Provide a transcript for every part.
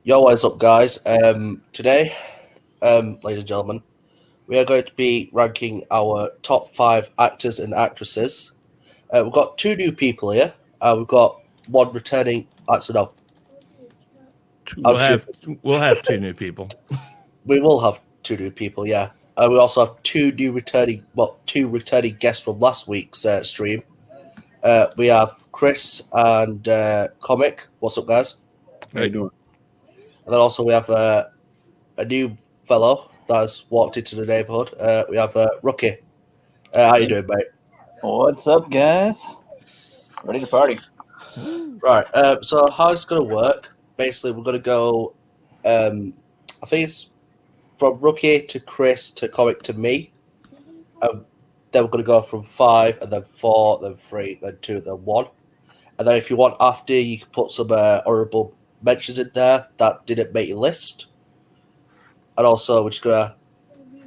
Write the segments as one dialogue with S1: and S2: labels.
S1: Yo, what's up, guys? Today, ladies and gentlemen, we are going to be ranking our top five actors and actresses. We've got two new people here. We've got one returning. Actually, no, I'm
S2: We'll have
S1: stupid.
S2: we'll have two new people.
S1: We will have two new people. Yeah. We also have two returning guests from last week's stream. We have Chris and Comic. What's up, guys?
S3: How you
S2: Right.
S3: doing?
S1: And then also we have a new fellow that has walked into the neighborhood. We have Rookie. How you doing, mate?
S4: What's up, guys? Ready to party?
S1: Right. So how it's gonna work? Basically, we're gonna go. I think it's from Rookie to Chris to Comic to me. Then we're gonna go from five, and then four, then three, then two, then one. And then if you want after, you can put some honorable mentions in there that didn't make your list. And also, we're just gonna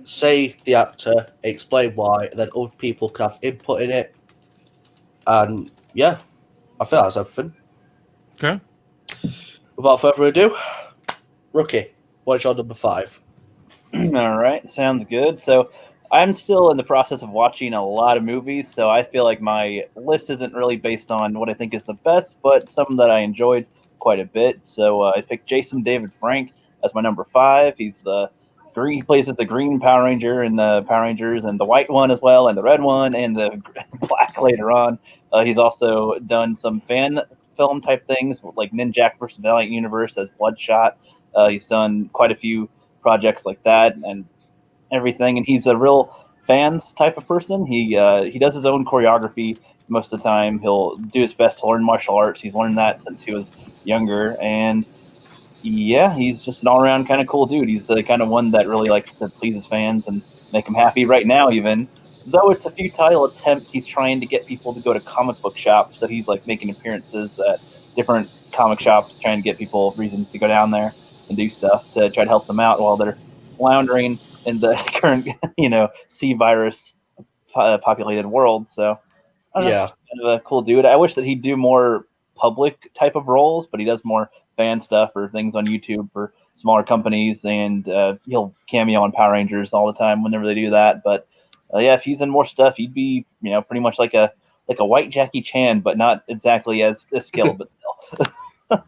S1: say the actor, explain why, and then other people can have input in it. And yeah, I think that's everything.
S2: Okay.
S1: Without further ado, Rookie, what's your number five?
S4: All right, sounds good. So, I'm still in the process of watching a lot of movies, so I feel like my list isn't really based on what I think is the best, but some that I enjoyed quite a bit. So, I picked Jason David Frank as my number five. He's the green. He plays as the green Power Ranger in the Power Rangers, and the white one as well, and the red one, and the black later on. He's also done some fan film type things like Ninjak vs. Valiant Universe as Bloodshot. He's done quite a few projects like that and everything, and he's a real fans type of person. He does his own choreography most of the time. He'll do his best to learn martial arts. He's learned that since he was younger, and yeah, he's just an all around kind of cool dude. He's the kind of one that really likes to please his fans and make them happy. Right now, even though it's a futile attempt, he's trying to get people to go to comic book shops. So he's like making appearances at different comic shops, trying to get people reasons to go down there and do stuff to try to help them out while they're floundering in the current, C virus populated world. So I don't know,
S1: Yeah,
S4: kind of a cool dude. I wish that he'd do more public type of roles, but he does more fan stuff or things on YouTube for smaller companies, and he'll cameo on Power Rangers all the time whenever they do that. But yeah, if he's in more stuff, he'd be pretty much like a white Jackie Chan, but not exactly as skilled, but still.
S1: all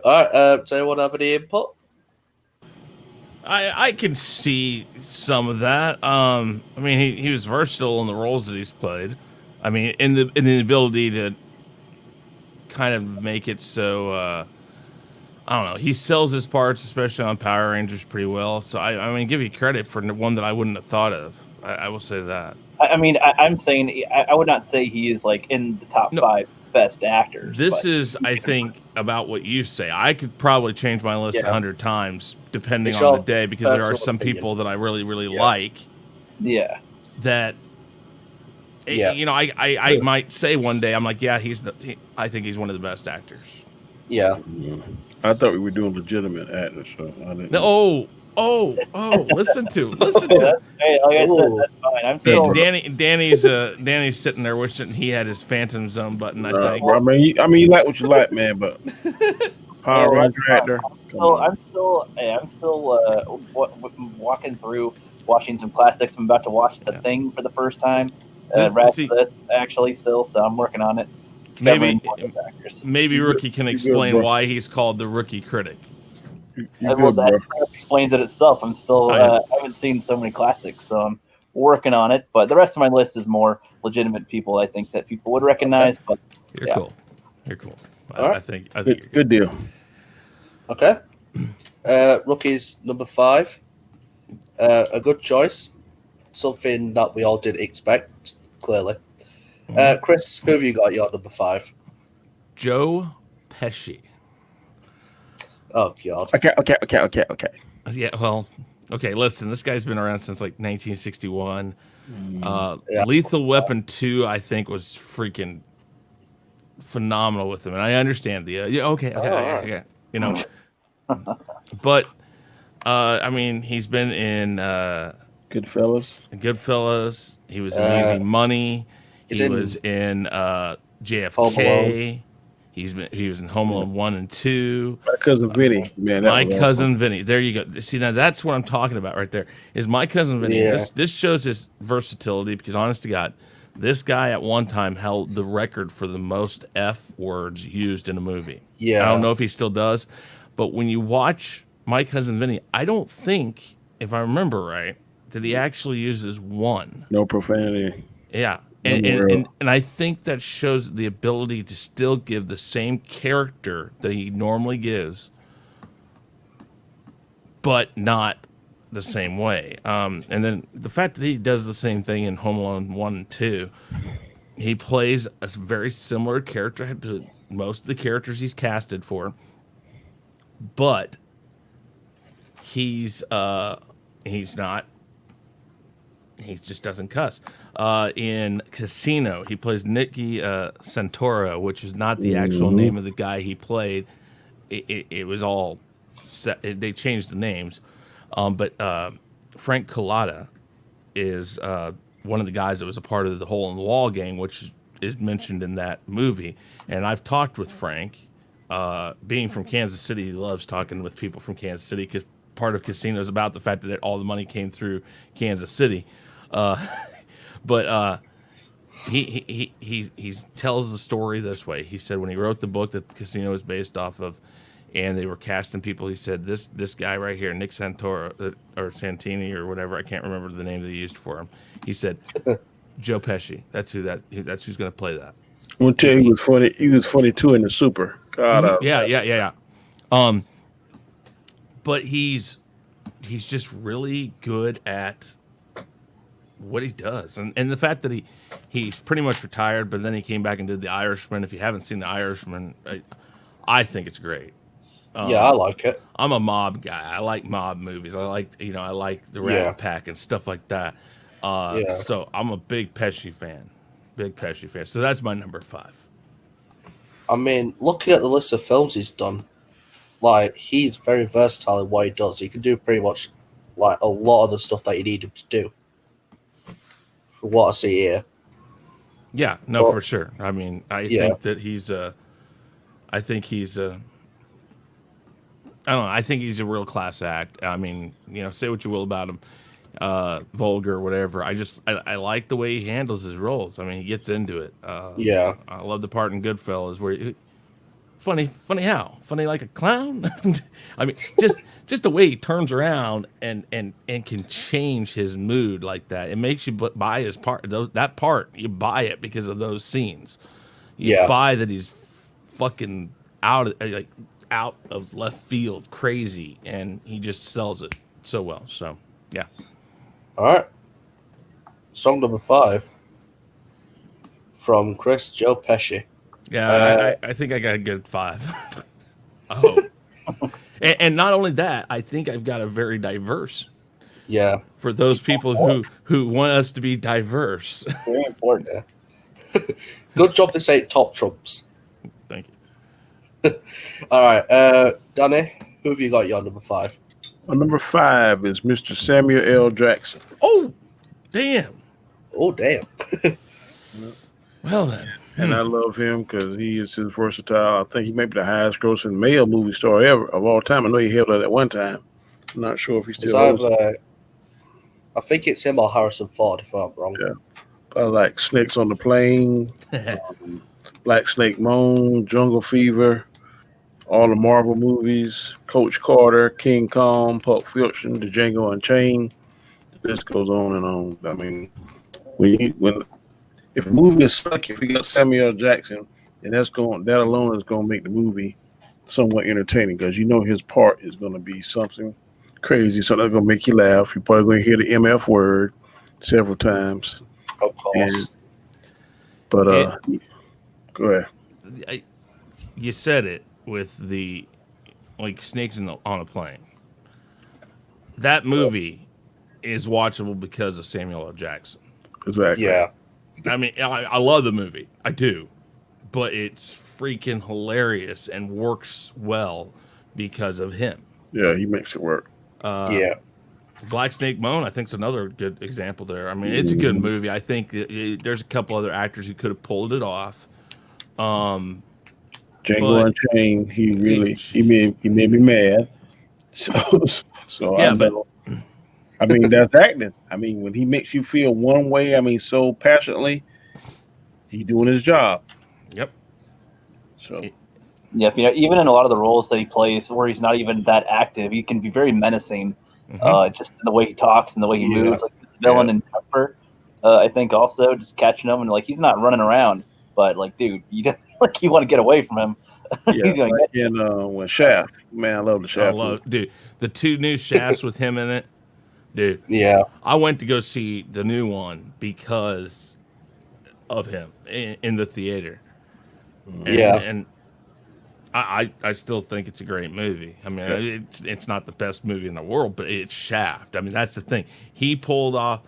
S1: right. Does anyone have any input?
S2: I can see some of that. I mean, he was versatile in the roles that he's played. I mean, in the ability to kind of make it so I don't know. He sells his parts, especially on Power Rangers, pretty well. So I mean, give you credit for one that I wouldn't have thought of. I will say that.
S4: I mean, I'm saying I would not say he is like in the top
S2: No.
S4: five best actors.
S2: This
S4: but
S2: is, I think, about what you say. I could probably change my list
S1: Yeah.
S2: 100 times depending
S1: It's
S2: on
S1: your
S2: the day because there are
S1: personal
S2: some
S1: opinion.
S2: people that I really, really
S1: Yeah.
S2: like
S4: yeah.
S2: that.
S1: Yeah.
S2: I might say one day I'm like, yeah, I think he's one of the best actors.
S1: Yeah,
S3: I thought we were doing legitimate actors, so I didn't.
S2: No, oh, listen to.
S4: Hey, like I said,
S1: Ooh.
S4: that's fine. I'm still.
S2: Danny's sitting there wishing he had his Phantom Zone button. I think.
S3: Bro, you like what you like, man, but Power
S4: Yeah,
S3: Ranger actor. Come
S4: So
S3: on.
S4: I'm still walking through watching some classics. I'm about to watch The
S2: Yeah.
S4: Thing for the first time.
S2: See-
S4: Actually, still, so I'm working on it.
S2: Maybe
S4: Discovering more actors.
S2: maybe Rookie can
S3: You good,
S2: explain
S3: bro.
S2: why he's called the Rookie Critic.
S3: You
S4: Well,
S3: good,
S4: that
S3: bro.
S4: kind of explains it itself. I'm still I haven't seen so many classics, so I'm working on it. But the rest of my list is more legitimate people. I think that people would recognize. But
S2: You're
S4: Yeah.
S2: cool. You're cool.
S1: All right.
S2: I think you're
S3: Good, good deal.
S1: okay. Rookie's number five. A good choice. Something that we all didn't expect, clearly. Chris, who have you got your number five?
S2: Joe Pesci.
S1: Oh, God.
S3: Okay.
S2: Yeah, well, okay, listen, this guy's been around since like 1961.
S1: Yeah.
S2: Lethal Weapon 2, I think, was freaking phenomenal with him. And I understand the, yeah, okay,
S1: alright.
S2: yeah, you know. But, I mean, he's been in
S3: Good fellas.
S2: Goodfellas. He was in Easy Money.
S1: he's
S2: He
S1: in
S2: was in
S1: Home
S2: JFK. He was in Home Alone 1 and 2.
S3: My cousin Vinny, man. That
S2: My
S3: was
S2: Cousin Vinny. There you go. See, now that's what I'm talking about right there. Is My Cousin Vinny.
S1: Yeah.
S2: This shows his versatility because, honest to God, this guy at one time held the record for the most F words used in a movie.
S1: Yeah.
S2: I don't know if he still does, but when you watch My Cousin Vinny, I don't think, if I remember right, that he actually uses one.
S3: no profanity.
S2: Yeah.
S3: No
S2: And,
S3: more.
S2: and I think that shows the ability to still give the same character that he normally gives, but not the same way. And then the fact that he does the same thing in Home Alone 1 and 2, he plays a very similar character to most of the characters he's casted for, but he's not. He just doesn't cuss. In Casino, he plays Nicky Santoro, which is not the actual name of the guy he played. It was all set. They changed the names. But Frank Collada is one of the guys that was a part of the Hole in the Wall gang, which is mentioned in that movie. And I've talked with Frank. Being from Kansas City, he loves talking with people from Kansas City because part of Casino is about the fact that all the money came through Kansas City. But he tells the story this way. He said when he wrote the book that Casino was based off of, and they were casting people, he said this guy right here, Nick Santoro or Santini or whatever, I can't remember the name they used for him. He said Joe Pesci. That's who's going to play that.
S3: I'm gonna tell you, he was funny. He was funny too in the Super. God,
S2: Yeah. But he's just really good at what he does, and the fact that he's pretty much retired, but then he came back and did The Irishman. If you haven't seen The Irishman, I think it's great.
S1: Yeah, I like it.
S2: I'm a mob guy. I like mob movies. I like the Rat Pack and stuff like that. So I'm a big Pesci fan. So that's my number 5.
S1: I mean, looking at the list of films he's done, like, he's very versatile in what he does. He can do pretty much, like, a lot of the stuff that you need him to do. From what I see here.
S2: Yeah, no, for sure. I mean, I think that he's I don't know. I think he's a real class act. I mean, say what you will about him, vulgar, whatever. I like the way he handles his roles. I mean, he gets into it. I love the part in Goodfellas where funny like a clown. I mean, just the way he turns around and can change his mood like that. It makes you buy his part. That part you buy it because of those scenes. You buy that he's fucking out of left field, crazy, and he just sells it so well. So, yeah.
S1: All right. Song number 5 from Chris, Joe Pesci.
S2: Yeah, I think I got a good 5. Oh, and not only that, I think I've got a very diverse.
S1: Yeah.
S2: For those people who want us to be diverse.
S4: Very important.
S1: Good job this ain't top trumps.
S2: Thank you.
S1: All right, Danny, who have you got your number 5?
S3: Number 5 is Mr. Samuel L. Jackson.
S2: Oh, damn.
S1: Oh, damn.
S2: Well then.
S3: And I love him because he is his versatile. I think he may be the highest grossing male movie star ever of all time. I know he held it at one time. I'm not sure if he still holds it.
S1: I think it's him or Harrison Ford, if I'm wrong.
S3: Yeah. I like Snakes on the Plane, Black Snake Moan, Jungle Fever, all the Marvel movies, Coach Carter, King Kong, Pulp Fiction, The Django Unchained. This goes on and on. I mean, if a movie is sucky, if you got Samuel L. Jackson, and that alone is going to make the movie somewhat entertaining because his part is going to be something crazy, something that's going to make you laugh. You're probably going to hear the MF word several times.
S1: Of course.
S3: Go ahead.
S2: You said it with the snakes on a plane. That movie is watchable because of Samuel L. Jackson.
S3: Exactly.
S1: Yeah.
S2: I mean, I love the movie. I do. But it's freaking hilarious and works well because of him.
S3: Yeah, he makes it work.
S1: Yeah.
S2: Black Snake Moan, I think, is another good example there. I mean, it's a good movie. I think there's a couple other actors who could have pulled it off.
S3: Django
S2: But
S3: Unchained, he made me mad. So I
S2: yeah, but
S3: know. I mean, that's acting. I mean, when he makes you feel one way, I mean, so passionately, he doing his job.
S2: yep.
S3: So
S4: Yeah, even in a lot of the roles that he plays, where he's not even that active, he can be very menacing.
S2: Hmm.
S4: Just in the way he talks and the way he
S3: yeah,
S4: moves, like the villain
S3: yeah,
S4: and Pepper. I think also just catching him and like he's not running around, but like, dude, you just, like you want to get away from him.
S3: yeah.
S4: He's gonna
S3: Like
S4: get you.
S3: in when Shaft, man, I love the
S2: I
S3: Shaft movie.
S2: love, dude, the two new shafts with him in it, dude.
S1: Yeah,
S2: I went to go see the new one because of him in the theater,
S3: Mhm.
S2: and I still think it's a great movie. I mean,
S3: Yeah,
S2: it's not the best movie in the world, but it's Shaft. I mean, that's the thing. He pulled off.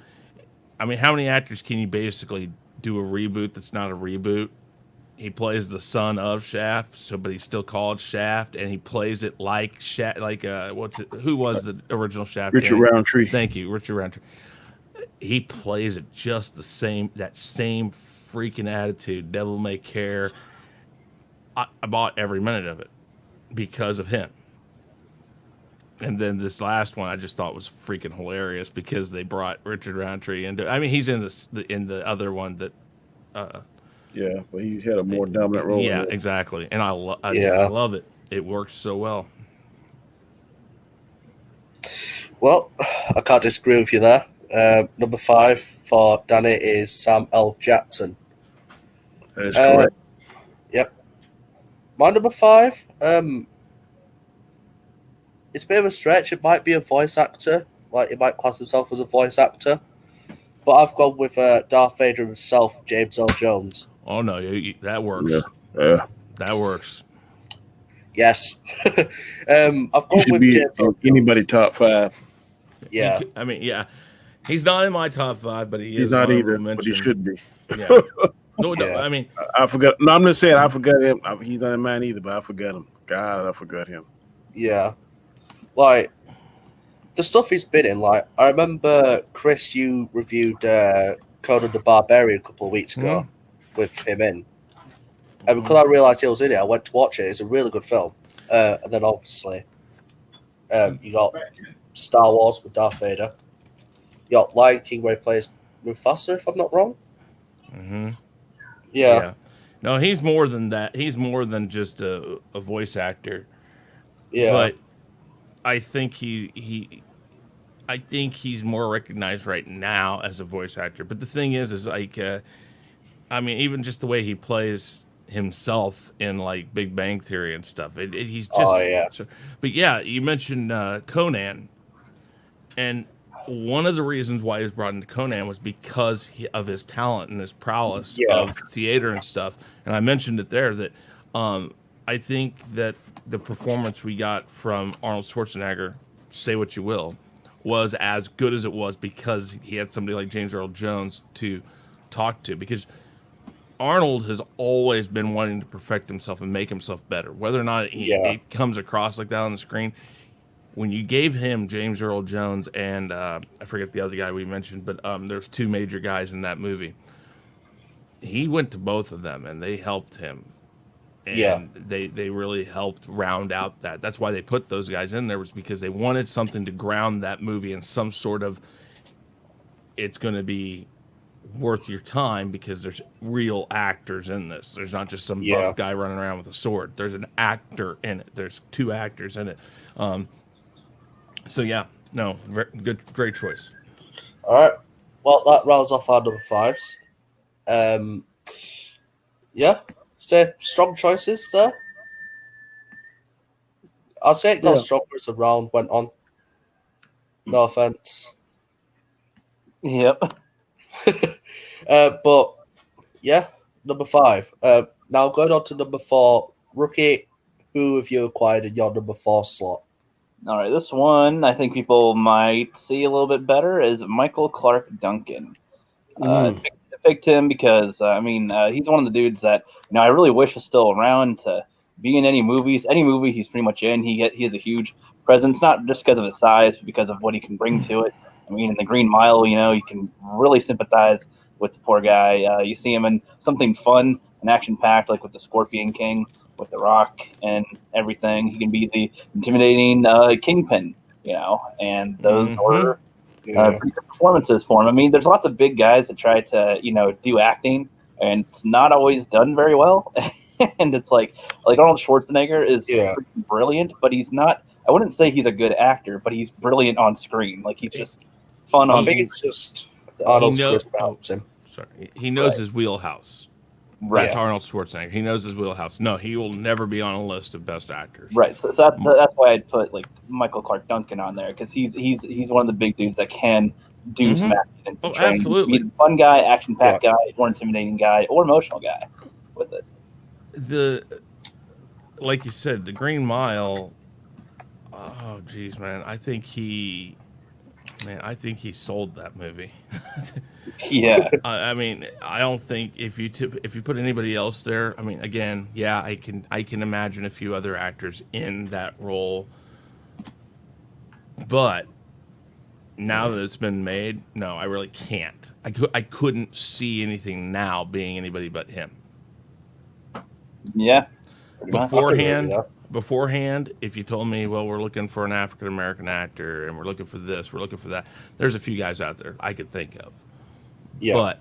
S2: I mean, how many actors can you basically do a reboot that's not a reboot? He plays the son of Shaft, so but he's still called Shaft, and he plays it like Shaft, like what's it? Who was the original Shaft?
S3: Richard
S2: Danny?
S3: Roundtree.
S2: Thank you, Richard Roundtree. He plays it just the same, that same freaking attitude, devil may care. I bought every minute of it because of him. And then this last one I just thought was freaking hilarious because they brought Richard Roundtree into. I mean, he's in in the other one that.
S3: Yeah, but he had a more dominant role in
S2: Yeah,
S3: it.
S2: exactly. And I
S1: yeah.
S2: love it. It works so well.
S1: Well, I can't disagree with you there. Number 5 for Danny is Sam L. Jackson.
S3: That is
S1: Uh,
S3: correct.
S1: yep. My number 5, it's a bit of a stretch. It might be a voice actor. Like, it might class himself as a voice actor. But I've gone with Darth Vader himself, James Earl Jones.
S2: Oh no, that
S3: Yeah,
S2: works.
S3: yeah.
S2: That works.
S1: Yes. I've
S3: He
S1: gone
S3: should
S1: with
S3: be
S1: James Earl
S3: in
S1: Jones.
S3: anybody top five.
S1: Yeah.
S2: I mean, yeah, he's not in my top five, but he
S3: He's
S2: is
S3: not
S2: honorable
S3: either, but he
S2: mention.
S3: should be.
S2: Yeah. No,
S1: Yeah.
S2: I mean,
S3: I forgot. No, I'm just saying I forgot him. He's not in mine either, but I forgot him. God, I forgot him.
S1: Yeah. Like, the stuff he's been in, like, I remember, Chris, you reviewed Conan the Barbarian a couple of weeks ago
S2: mhm,
S1: with him in. And because I realised he was in it, I went to watch it. It's a really good film. And then obviously, you got Star Wars with Darth Vader. You got Lion King where he plays Mufasa, if I'm not wrong.
S2: mhm,
S1: Yeah,
S2: yeah. No, he's more than that. He's more than just a voice actor.
S1: yeah,
S2: But I think I think he's more recognized right now as a voice actor. But the thing is like, I mean, even just the way he plays himself in like Big Bang Theory and stuff. He's
S1: oh
S2: just.
S1: yeah,
S2: So, but yeah, you mentioned Conan, and one of the reasons why he was brought into Conan was because of his talent and his prowess
S1: yeah,
S2: of theater and stuff. And I mentioned it there that I think that the performance we got from Arnold Schwarzenegger, say what you will, was as good as it was because he had somebody like James Earl Jones to talk to. Because Arnold has always been wanting to perfect himself and make himself better, whether or not
S1: yeah,
S2: it comes across like that on the screen. When you gave him James Earl Jones and I forget the other guy we mentioned, but there's two major guys in that movie. He went to both of them and they helped him,
S1: yeah,
S2: and they really helped round out that. That's why they put those guys in there, was because they wanted something to ground that movie in some sort of, it's going to be worth your time because there's real actors in this. There's not just some
S1: yeah.
S2: buff guy running around with a sword. There's an actor in it. There's two actors in it. So yeah, no, good, great choice.
S1: All right. Well, that rounds off our number 5s. Um, yeah. So strong choices there. I'd say it got
S3: Yeah,
S1: stronger as the round went on. No offense.
S4: Yep.
S1: But yeah, number 5. Now going on to number 4, rookie. Who have you acquired in your number 4 slot?
S4: All right, this one I think people might see a little bit better is Michael Clark Duncan.
S3: mm,
S4: Picked him because he's one of the dudes that I really wish was still around to be in any movies. Any movie he's pretty much in, he has a huge presence, not just because of his size, but because of what he can bring to it. I mean, in the Green Mile, you can really sympathize with the poor guy. You see him in something fun and action packed, like with the Scorpion King. with The Rock and everything. He can be the intimidating kingpin, and those were
S1: Yeah.
S4: pretty good performances for him. I mean, there's lots of big guys that try to, do acting, and it's not always done very well. And it's like Arnold Schwarzenegger is
S1: Yeah.
S4: pretty brilliant, but he's not. I wouldn't say he's a good actor, but he's brilliant on screen. Like he's just fun
S1: I
S4: on.
S1: think it's just
S4: So,
S1: Arnold's
S2: know-
S1: charisma helps him.
S2: Sorry, he knows
S4: Right.
S2: his wheelhouse.
S4: right.
S2: That's Arnold Schwarzenegger. He knows his wheelhouse. No, he will never be on a list of best actors.
S4: Right, so that's why I'd put like Michael Clark Duncan on there because he's one of the big dudes that can do some acting and
S2: Oh,
S4: portray
S2: absolutely.
S4: be a fun guy, action packed guy, or intimidating guy, or emotional guy with it.
S2: Like you said, the Green Mile. Oh, geez, man. I think he sold that movie.
S4: Yeah,
S2: I mean, I don't think if you put anybody else there. I mean, again, yeah, I can imagine a few other actors in that role, but now that it's been made, no, I really can't. I couldn't see anything now being anybody but him.
S4: yeah. Pretty much.
S2: Beforehand, if you told me, well, we're looking for an African American actor and we're looking for this, we're looking for that, there's a few guys out there I could think of.
S1: Yeah.
S2: But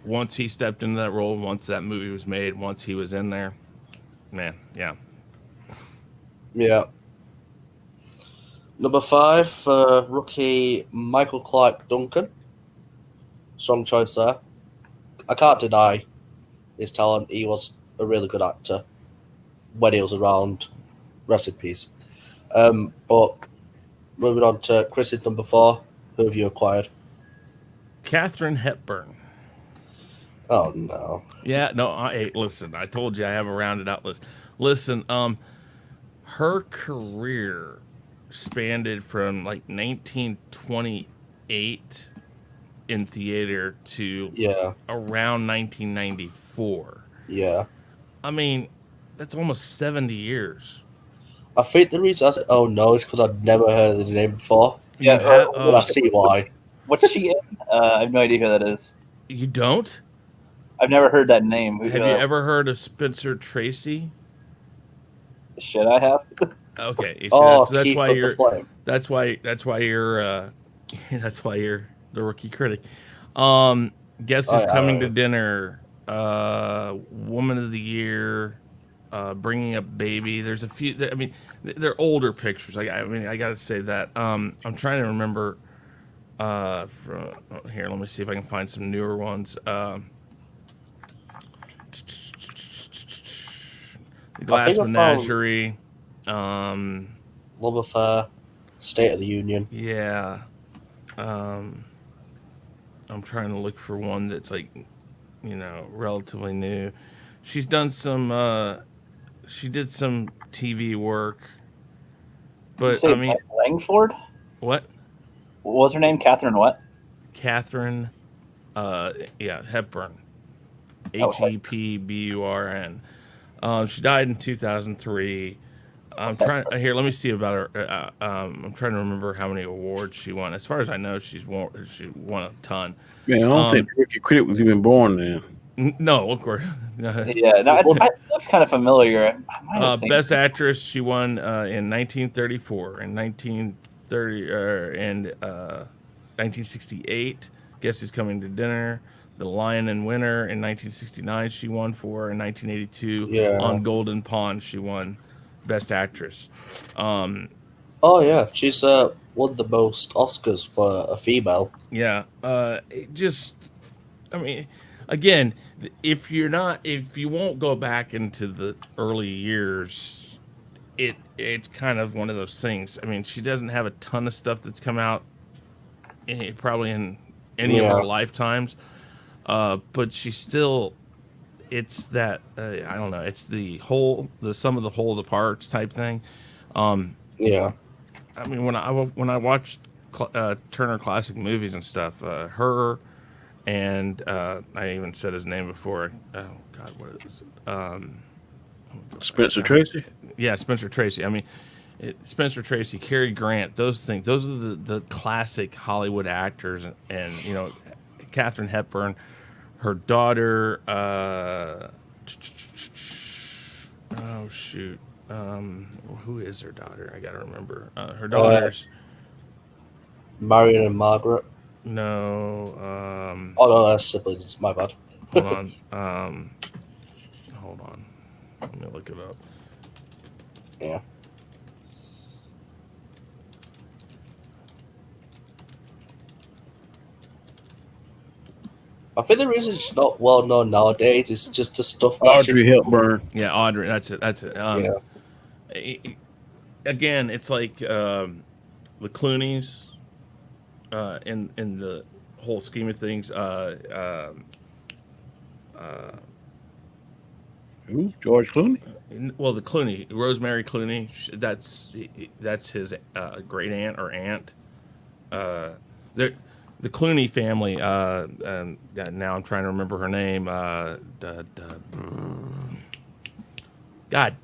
S2: once he stepped into that role, once that movie was made, once he was in there, man, yeah.
S1: Yeah. Number 5, rookie Michael Clark Duncan. Strong choice there. I can't deny his talent. He was a really good actor when he was around. Rest in peace. But moving on to Chris's number 4. Who have you acquired?
S2: Katharine Hepburn.
S1: Oh, no.
S2: Yeah, no, hey, listen, I told you I have a rounded out list. Listen, her career spanned from like 1928 in theater to
S1: Yeah.
S2: around 1994.
S1: Yeah.
S2: I mean, that's almost 70 years.
S1: I think the reason I said, oh, no, is because I'd never heard of the name before.
S4: Yeah,
S1: But I see why.
S4: What's she in? I have no idea who that is.
S2: You don't?
S4: I've never heard that name.
S2: Have you ever heard of Spencer Tracy?
S4: Should I have?
S2: Okay, see,
S1: Oh,
S2: that's
S1: Keep
S2: why
S1: Up
S2: you're
S1: the Flame.
S2: that's why you're the rookie critic. Guess who's coming to dinner? Woman of the Year, Bringing Up Baby. There's a few. I mean, they're older pictures. I got to say that. I'm trying to remember. From here, let me see if I can find some newer ones. The Glass
S1: I found-
S2: Menagerie.
S1: Love Affair. State of the Union.
S2: Yeah. I'm trying to look for one that's like, relatively new. She's done some. She did some TV work, but I mean,
S4: Langford.
S2: what?
S4: What was her name? Catherine what?
S2: Katharine, Hepburn.
S4: Oh,
S2: Hepburn. She died in 2003. I'm trying here. Let me see about her. I'm trying to remember how many awards she won. As far as I know, she won a ton.
S3: Man, I don't think the rookie critic was even born then.
S2: No, of course.
S4: Yeah, no, it looks kind of familiar. I might have seen
S2: Best
S4: it.
S2: actress, she won in 1934, in 1930, and 1968. Guess Who's Coming to Dinner? The Lion and Winter in 1969. She won for. In 1982,
S1: Yeah.
S2: on Golden Pond, she won Best Actress.
S1: Oh, yeah. She's won the most Oscars for a female.
S2: Yeah. I mean, again, if you won't go back into the early years, it's kind of one of those things. I mean, she doesn't have a ton of stuff that's come out probably in any of her lifetimes, but she still. It's that I don't know. It's the sum of the whole of the parts type thing.
S1: Yeah.
S2: I mean, when I watched Turner Classic Movies and stuff, her and I even said his name before. Oh God, what is it?
S3: Spencer Tracy?
S2: Yeah, Spencer Tracy. I mean, Spencer Tracy, Cary Grant, those things. Those are the classic Hollywood actors, and Katharine Hepburn, her daughter. Oh shoot. Who is her daughter? I gotta remember. Her daughters.
S1: Marion and Margaret.
S2: No.
S1: Oh no, that's siblings. It's my bad.
S2: Hold on. Hold on. Let me look it up.
S1: Yeah. I think the reason she's not well known nowadays is just the stuff that
S3: Audrey Hepburn.
S2: Yeah, Audrey. That's it. That's it.
S1: Yeah.
S2: Again, it's like the Clooney's in the whole scheme of things.
S3: Who? George Clooney.
S2: Well, the Clooney, Rosemary Clooney. That's his great aunt or aunt. The Clooney family. Now I'm trying to remember her name. God,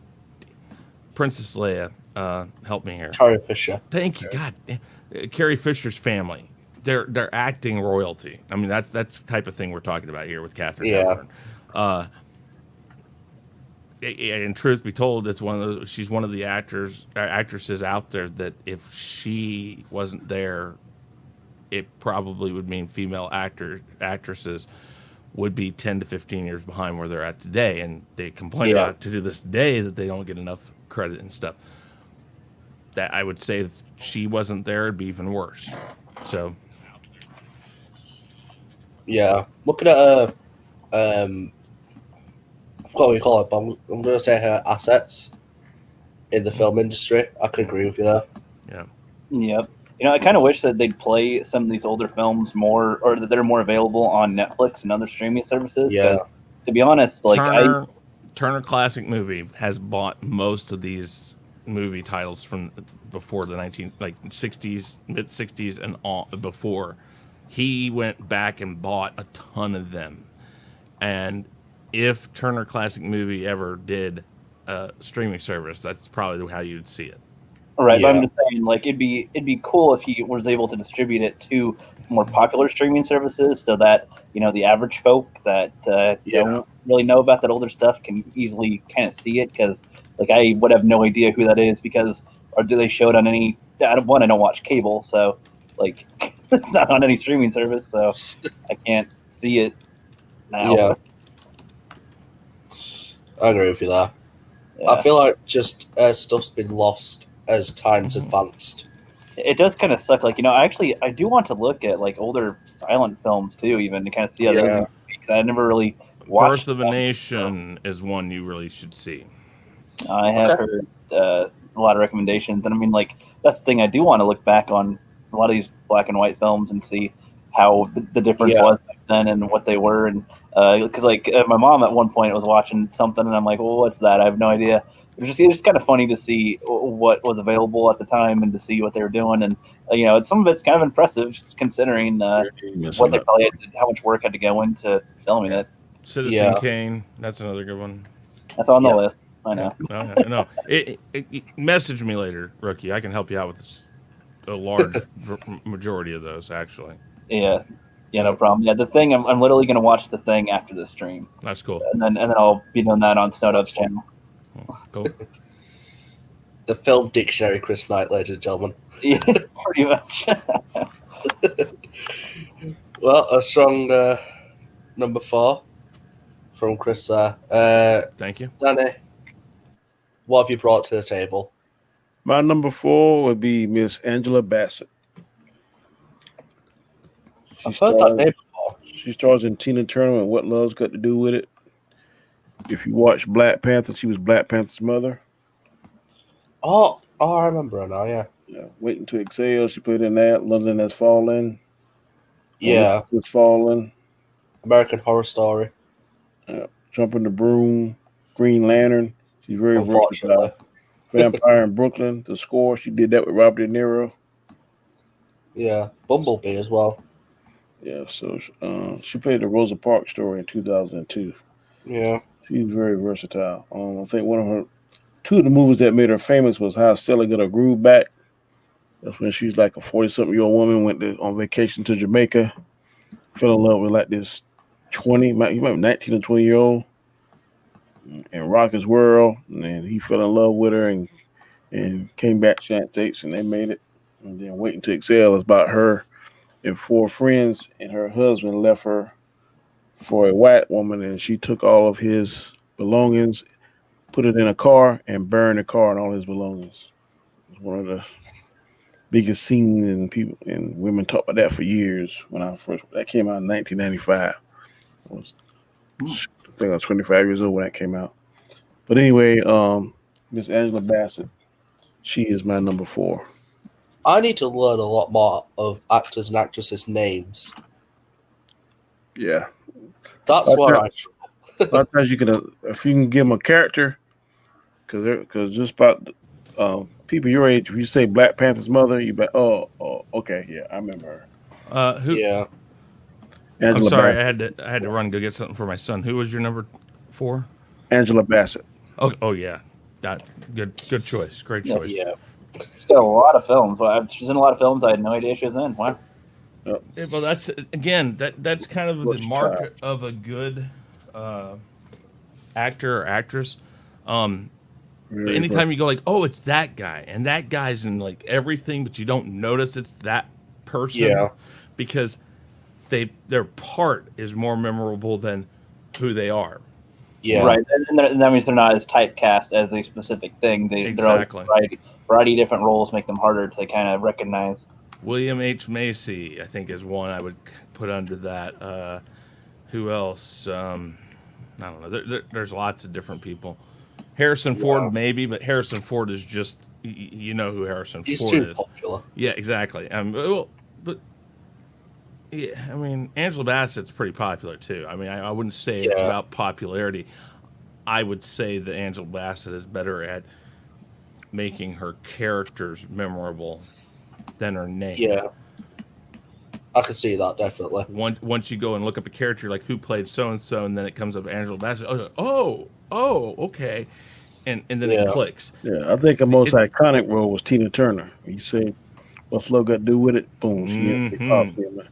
S2: Princess Leia. Help me here.
S1: Carrie Fisher.
S2: Thank you, God. Carrie Fisher's family. They're acting royalty. I mean, that's the type of thing we're talking about here with Catherine
S1: Yeah.
S2: Hepburn. And truth be told, she's one of the actresses out there that if she wasn't there, it probably would mean female actresses would be 10 to 15 years behind where they're at today, and they complain
S1: Yeah.
S2: about to this day that they don't get enough credit and stuff. That I would say if she wasn't there, it'd be even worse. So
S1: Yeah. Looking at her, I forgot what you call it, but I'm going to say her assets in the film industry. I can agree with you there.
S2: yeah,
S4: Yep. I kind of wish that they'd play some of these older films more, or that they're more available on Netflix and other streaming services. 'cause
S1: Yeah.
S4: To be honest, like
S2: Turner Classic Movie has bought most of these movie titles from before the 60s, mid 60s, and all before. He went back and bought a ton of them, and if Turner Classic Movie ever did a streaming service, that's probably how you'd see it.
S4: Right, but
S1: Yeah.
S4: I'm just saying, like it'd be cool if he was able to distribute it to more popular streaming services, so that the average folk that don't really know about that older stuff can easily kind of see it. Because like I would have no idea who that is or do they show it on any? I don't watch cable, so like it's not on any streaming service, so I can't see it now.
S1: Yeah. I agree with you there.
S4: Yeah.
S1: I feel like just stuff's been lost as time's advanced.
S4: It does kind of suck. Like, I do want to look at like older silent films too, even to kind of see how those. Because I never really watched.
S2: Birth of a Nation is one you really should see.
S4: I have heard a lot of recommendations, and I mean, like that's the thing. I do want to look back on a lot of these black and white films and see how the difference was back then and what they were, and because my mom at one point was watching something, and I'm like, well, what's that? I have no idea. It's just kind of funny to see what was available at the time and to see what they were doing, and some of it's kind of impressive just considering what they probably how much work had to go into filming it.
S2: Citizen Kane, that's another good one.
S4: That's on the list. I know.
S2: No. Message me later, Rookie. I can help you out with this, a large majority of those, actually.
S4: Yeah, no problem. Yeah, The Thing. I'm literally going to watch The Thing after the stream.
S2: That's cool.
S4: And then I'll be doing that on Snowdub's channel.
S2: Cool.
S1: The film dictionary, Chris Knight, ladies and gentlemen.
S4: Yeah, pretty much.
S1: Well, a strong number 4 from Chris there.
S2: Thank you.
S1: Danny, what have you brought to the table?
S3: My number 4 would be Miss Angela Bassett.
S1: I've heard that name before.
S3: She stars in Tina Turner and What Love's Got to Do with It. If you watch Black Panther, she was Black Panther's mother.
S1: Oh, I remember her now, yeah.
S3: Waiting to Exhale, she put in that. London Has Fallen.
S1: Yeah.
S3: Has Fallen.
S1: American Horror Story.
S3: Jumping the Broom. Green Lantern. She's very versatile. Vampire in Brooklyn. The Score, she did that with Robert De Niro.
S1: Yeah. Bumblebee as well.
S3: Yeah, so she played the Rosa Parks story in 2002.
S1: Yeah.
S3: She's very versatile. I think two of the movies that made her famous was How Stella Got Her Groove Back. That's when she's like a 40-something-year-old woman, went on vacation to Jamaica, fell in love with like this 19 or 20-year-old. in Rocket's World, and he fell in love with her and came back to the United States, and they made it. And then Waiting to Exhale is about her and four friends, and her husband left her for a white woman, and she took all of his belongings, put it in a car, and burned the car and all his belongings. It was one of the biggest scenes, and people and women talked about that for years. That came out in 1995. I think I was 25 years old when that came out. But anyway, Miss Angela Bassett, she is my number 4.
S1: I need to learn a lot more of actors and actresses' names.
S3: Yeah,
S1: That's
S3: Okay.
S1: where I struggle.
S3: a lot of times you can, if you can give them a character, because just about people your age, if you say Black Panther's mother, you be oh, okay, yeah, I remember her.
S2: Who?
S1: Yeah.
S3: Angela
S2: I'm sorry,
S3: Bassett.
S2: I had to run and go get something for my son. Who was your number 4?
S3: Angela Bassett.
S2: Oh yeah, that good choice, great choice.
S1: Yeah.
S4: She's got a lot of films. She's in a lot of films I had no idea she was in. Wow.
S2: Yeah, well, that's again that's kind of the
S3: What's
S2: mark
S3: child?
S2: of a good actor or actress.
S3: Very
S2: Anytime you go like, oh, it's that guy, and that guy's in like everything, but you don't notice it's that person,
S1: Yeah.
S2: because their part is more memorable than who they are.
S1: Yeah.
S4: Right, and that means they're not as typecast as a specific thing.
S2: Exactly.
S4: Variety of different roles make them harder to kind of recognize.
S2: William H. Macy, I think, is one I would put under that. Who else? I don't know. There's lots of different people. Harrison Ford, maybe, but Harrison Ford is just, you know who Harrison
S1: He's
S2: Ford
S1: too
S2: is.
S1: popular.
S2: Yeah, exactly. But yeah, I mean, Angela Bassett's pretty popular too. I mean, I wouldn't say it's
S1: Yeah.
S2: about popularity. I would say that Angela Bassett is better at making her characters memorable than her name.
S1: Yeah. I can see that, definitely.
S2: Once you go and look up a character, like who played so and so, and then it comes up Angela Bassett. Oh, okay, and then it
S1: Yeah.
S2: clicks.
S3: Yeah, I think the most iconic role was Tina Turner. You say, "What's love got to do with it?" Boom. She popped in there.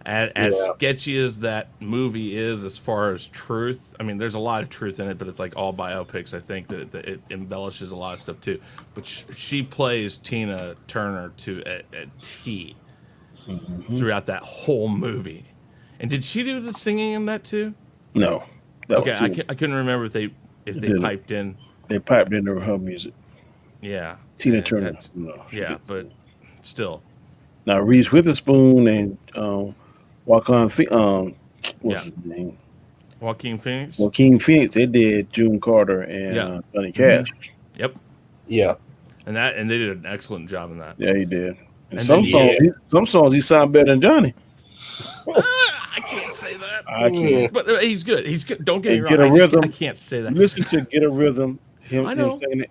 S2: As
S1: Yeah.
S2: sketchy as that movie is, as far as truth, I mean, there's a lot of truth in it, but it's like all biopics. I think that it embellishes a lot of stuff too. But she plays Tina Turner to a T throughout that whole movie. And did she do the singing in that too?
S3: No. That
S2: Okay,
S3: was
S2: I
S3: Tina.
S2: couldn't remember if they
S3: didn't.
S2: piped in.
S3: They piped into her music.
S2: Yeah,
S3: Tina
S2: yeah,
S3: Turner.
S2: that's-
S3: No. she
S2: Yeah,
S3: didn't.
S2: but still,
S3: Now Reese Witherspoon and Joaquin what's
S2: Yeah.
S3: his name?
S2: Joaquin Phoenix.
S3: Joaquin Phoenix. They did June Carter and
S2: Yeah.
S3: Johnny Cash.
S2: Yep,
S1: Yeah.
S2: and they did an excellent job in that.
S3: Yeah, he did. And
S2: And
S3: some
S2: then-
S3: songs, some songs he sound better than Johnny.
S2: I can't say that.
S3: I can't.
S2: But he's good. He's good. Don't get me
S3: And
S2: wrong.
S3: Get a Rhythm.
S2: I can't say that.
S3: Listen to Get a Rhythm.
S2: I know.
S3: Him singing it.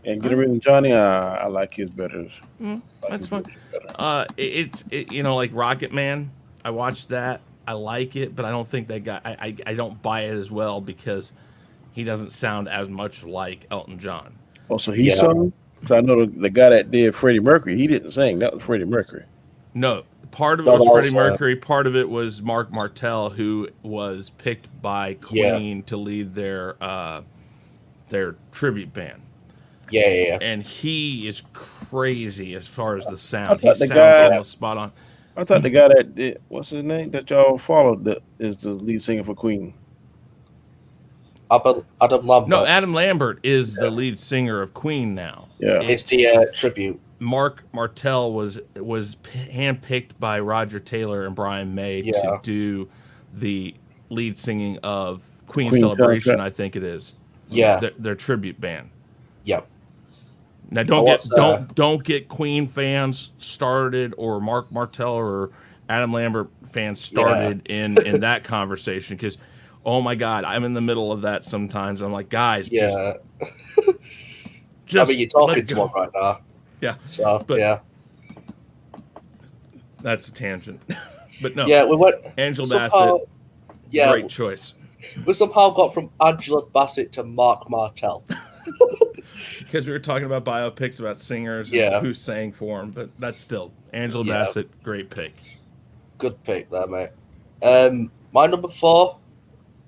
S3: And Get a Rhythm, Johnny. I like his better.
S2: That's fine. It's like Rocket Man. I watched that. I like it, but I don't think that guy. I don't buy it as well because he doesn't sound as much like Elton John.
S3: Oh, so he
S1: Yeah.
S3: sung? So I know the guy that did Freddie Mercury. He didn't sing. That was Freddie Mercury.
S2: No, part of it
S1: But
S2: was Freddie
S1: also-
S2: Mercury. Part of it was Mark Martel, who was picked by Queen to lead their tribute band.
S1: Yeah.
S2: And he is crazy as far as the
S3: I
S2: sound. He
S3: thought the
S2: sounds
S3: guy-
S2: almost spot on.
S3: I thought the guy that did, what's his name that y'all followed is the lead singer for Queen.
S1: Adam Lambert.
S2: No, Adam Lambert is the lead singer of Queen now.
S3: Yeah.
S1: It's the tribute.
S2: Mark Martel was handpicked by Roger Taylor and Brian May to
S1: Yeah.
S2: do the lead singing of Queen
S3: Queen
S2: Celebration,
S3: soundtrack.
S2: I think it is.
S1: Yeah.
S2: Their tribute band.
S1: Yep.
S2: Now
S1: I
S2: don't
S1: watched,
S2: don't get Queen fans started or Mark Martel or Adam Lambert fans started in that conversation because oh my God, I'm in the middle of that sometimes. I'm like, guys,
S1: Yeah.
S2: just
S1: I mean, you're
S2: let
S1: talking
S2: it
S1: to
S2: go.
S1: one right now.
S2: Yeah,
S1: So,
S2: But-
S1: yeah.
S2: that's a tangent. But no,
S1: Yeah, we went.
S2: Angela
S1: Somehow,
S2: Bassett,
S1: yeah,
S2: great choice.
S1: we somehow got from Angela Bassett to Mark Martel.
S2: Because we were talking about biopics about singers
S1: Yeah.
S2: and who sang for them, but that's still Angela
S1: Yeah.
S2: Bassett, great pick.
S1: Good pick there, mate. My number 4.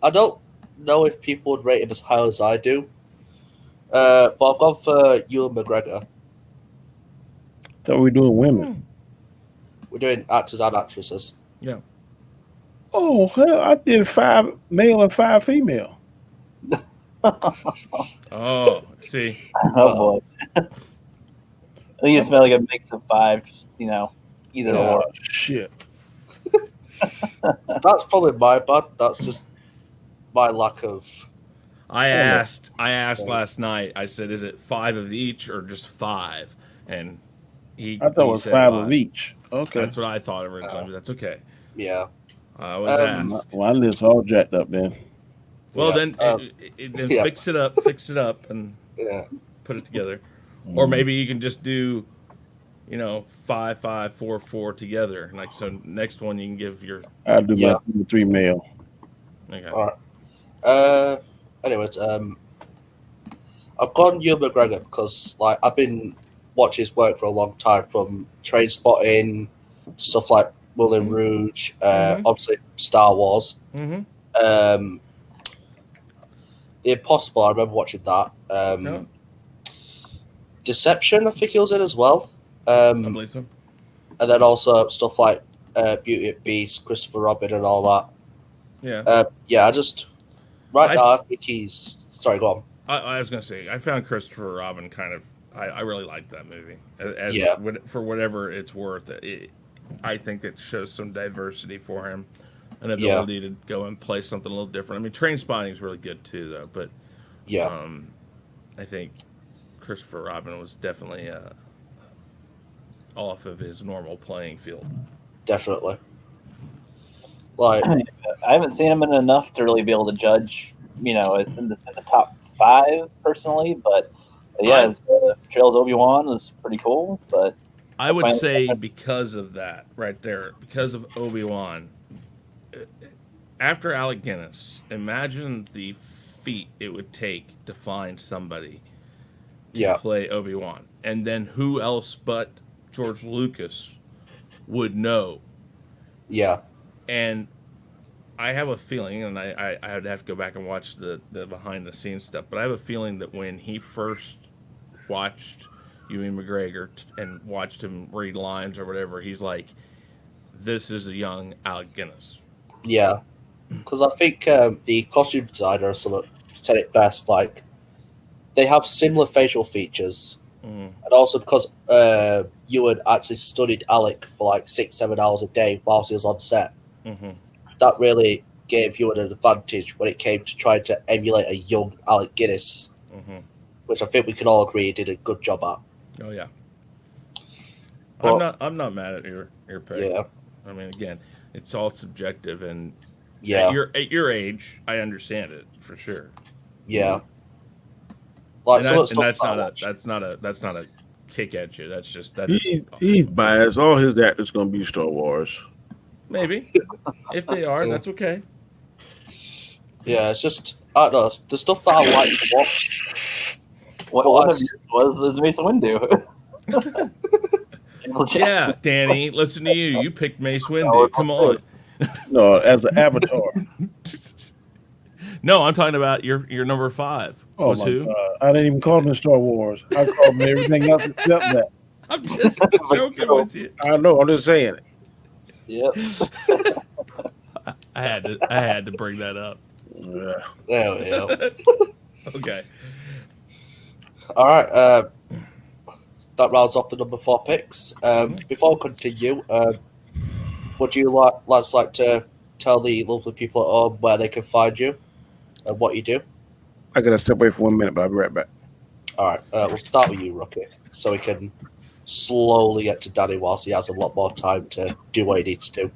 S1: I don't know if people would rate him as high as I do. But I've gone for Ewan McGregor.
S3: Thought we were doing women.
S1: We're doing actors and actresses.
S2: Yeah.
S3: Oh hell, I did 5 male and 5 female.
S2: Oh, see.
S4: Oh boy. I think it's like a mix of 5, just, either
S1: Yeah.
S4: or.
S3: Shit.
S1: That's probably my bad. That's just my lack of.
S2: I
S3: don't know.
S2: asked last night. I said, "Is it 5 of each or just 5?" And he
S3: I thought it
S2: he
S3: was
S2: said
S3: 5 of each. Okay.
S2: That's what I thought originally, but that's okay.
S1: Yeah.
S2: I was
S1: Um,
S2: asked.
S3: My list all jacked up then.
S2: Well,
S1: Yeah,
S2: then
S1: yeah.
S2: fix it up, and
S1: Yeah.
S2: put it together. Or maybe you can just do, 5, 5, 4, 4 together. Like so, next one you can give your.
S3: I'll do
S1: Yeah.
S3: my 2 to 3 male.
S2: Okay.
S1: All right. Anyways, I've gone Ewan McGregor because I've been watching his work for a long time, from Train Spotting, stuff like Moulin Rouge, obviously Star Wars,
S2: Mm-hmm.
S1: The Impossible. I remember watching that.
S2: No,
S1: Deception, I think he was in as well.
S2: I believe so.
S1: And then also stuff like Beauty and the Beast, Christopher Robin, and all that.
S2: Yeah.
S1: Yeah, I just now I think he's. Sorry, go on.
S2: I was gonna say I found Christopher Robin kind of. I really liked that movie.
S1: Yeah.
S2: For whatever it's worth, I think it shows some diversity for him, an ability to go and play something a little different. I mean, Train Spotting is really good too, though. But
S1: Yeah,
S2: I think Christopher Robin was definitely off of his normal playing field.
S1: definitely. Like,
S4: I haven't seen him in enough to really be able to judge, it's in the top 5 personally, but yeah, Trails Obi-Wan was pretty cool, but
S2: I would
S4: Finally-
S2: say because of that right there, because of Obi-Wan, after Alec Guinness, imagine the feat it would take to find somebody to
S1: Yeah.
S2: play Obi-Wan. And then who else but George Lucas would know?
S1: yeah,
S2: And I have a feeling, and I would have to go back and watch the behind the scenes stuff, but I have a feeling that when he first watched Ewan McGregor and watched him read lines or whatever, he's like, this is a young Alec Guinness.
S1: yeah. Because I think the costume designer or something said it best. Like, they have similar facial features,
S2: Mm.
S1: and also because Ewan actually studied Alec for 6-7 hours a day whilst he was on set.
S2: Mm-hmm.
S1: That really gave Ewan an advantage when it came to trying to emulate a young Alec Guinness,
S2: Mm-hmm.
S1: which I think we can all agree he did a good job at.
S2: Oh yeah.
S1: Well-
S2: I'm not mad at your pick.
S1: Yeah,
S2: I mean, again, it's all subjective, and
S1: yeah,
S2: at your age, I understand it for sure.
S1: yeah. Like,
S2: And,
S1: some of the
S2: that's
S1: stuff I
S2: not
S1: watched-
S2: that's not a kick at you. That's just
S3: He's biased. All his actors gonna be Star Wars.
S2: maybe if they are, that's okay.
S1: Yeah, it's just I don't know the stuff that I like to watch.
S4: what
S1: Well,
S4: one
S1: I-
S4: of yours was Mace Windu?
S2: Yeah, Danny, listen to you. You picked Mace Windu. Come on.
S3: No, as an Avatar.
S2: No, I'm talking about your number 5.
S3: Oh
S2: Was
S3: my
S2: who?
S3: God. I didn't even call him Star Wars. I called him everything else except that.
S2: I'm just joking with you.
S3: I know. I'm just saying it.
S4: Yep.
S2: I had to bring that up.
S3: Yeah.
S1: There we go.
S2: Okay.
S1: All right. That rounds off the number 4 picks. Before we continue, would you lads like to tell the lovely people at home where they can find you and what you do?
S3: I gotta step away for 1 minute, but I'll be right back.
S1: All right. We'll start with you, Rocky, so we can slowly get to Danny whilst he has a lot more time to do what he needs to do.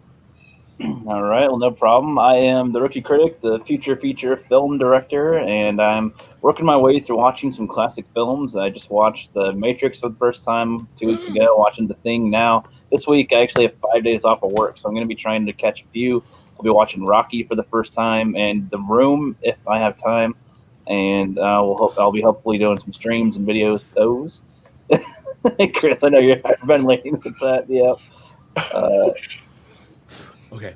S4: All right, well, no problem. I am the Rookie Critic, the future feature film director, and I'm working my way through watching some classic films. I just watched The Matrix for the first time 2 weeks ago, watching The Thing now. This week, I actually have 5 days off of work, so I'm going to be trying to catch a few. I'll be watching Rocky for the first time, and The Room, if I have time, and I'll be hopefully doing some streams and videos of those. Chris, I know you've been waiting for that, yeah.
S2: Okay.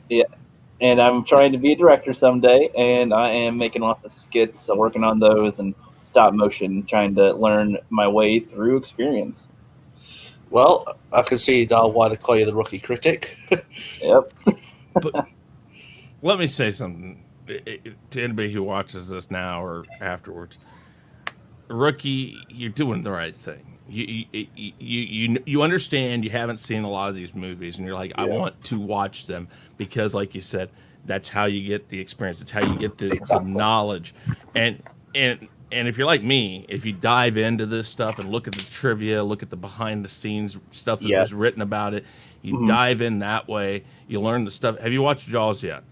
S4: and I'm trying to be a director someday, and I am making lots of skits, so working on those and stop motion, trying to learn my way through experience.
S1: Well, I can see now why they call you the rookie critic.
S4: Yep.
S2: But let me say something to anybody who watches this now or afterwards. Rookie, you're doing the right thing. You understand you haven't seen a lot of these movies, and you're like, I
S1: Yeah.
S2: want to watch them because, like you said, that's how you get the experience. It's how you get the
S1: Exactly.
S2: knowledge. And if you're like me, if you dive into this stuff and look at the trivia, look at the behind the scenes stuff that
S1: Yeah.
S2: was written about it, you
S4: Mhm.
S2: dive in that way. You learn the stuff. Have you watched Jaws yet?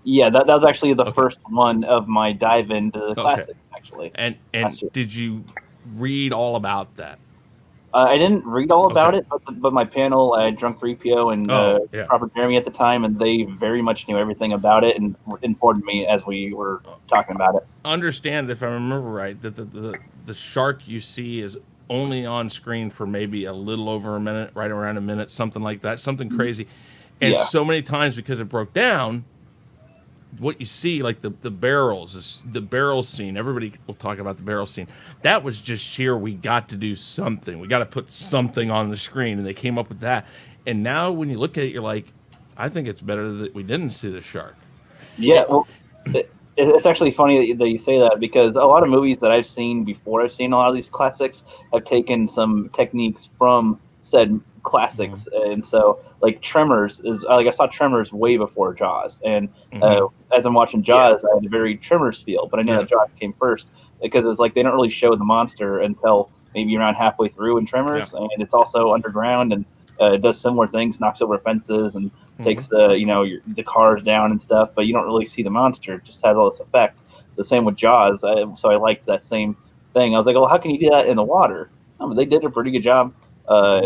S4: Yeah, that was actually the
S2: Okay.
S4: first one of my dive into the classics, actually.
S2: And
S4: Last year.
S2: did you read all about that?
S4: I didn't read all about
S2: Okay.
S4: it, but my panel, Drunk 3PO and
S2: Oh, yeah.
S4: Robert Jeremy at the time, and they very much knew everything about it and informed me as we were talking about it.
S2: Understand, if I remember right, that the shark you see is only on screen for maybe a little over a minute, right around a minute, something like that, something crazy. And
S4: Yeah.
S2: so many times because it broke down, what you see, like the barrels, the barrel scene. Everybody will talk about the barrel scene. That was just sheer. We got to do something. We got to put something on the screen, and they came up with that. And now, when you look at it, you're like, I think it's better that we didn't see the shark.
S4: Yeah, well, it's actually funny that you say that because a lot of movies that I've seen before I've seen a lot of these classics have taken some techniques from said classics, and so like Tremors is like I saw Tremors way before Jaws, and as I'm watching Jaws, I had a very Tremors feel, but I know
S2: Yeah.
S4: that Jaws came first because it's like they don't really show the monster until maybe around halfway through in Tremors, and it's also underground and it does similar things, knocks over fences and takes the cars down and stuff, but you don't really see the monster. It just has all this effect. It's the same with Jaws. So I liked that same thing. I was like, oh, how can you do that in the water? But they did a pretty good job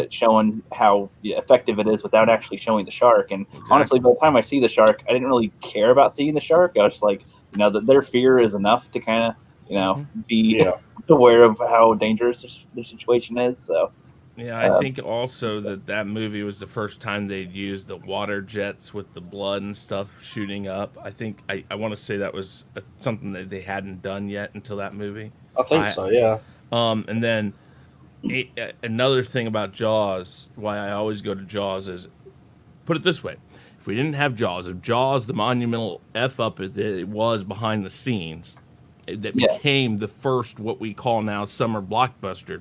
S4: showing how effective it is without actually showing the shark. And honestly, by the time I see the shark, I didn't really care about seeing the shark. I was just like, that their fear is enough to kind of, be aware of how dangerous the situation is. So.
S2: Yeah, I think also that movie was the first time they'd used the water jets with the blood and stuff shooting up. I think I want to say that was something that they hadn't done yet until that movie.
S1: I think so, yeah.
S2: And then another thing about Jaws, why I always go to Jaws is, put it this way: if we didn't have Jaws, if Jaws, the monumental f up it was behind the scenes, that became the first what we call now summer blockbuster.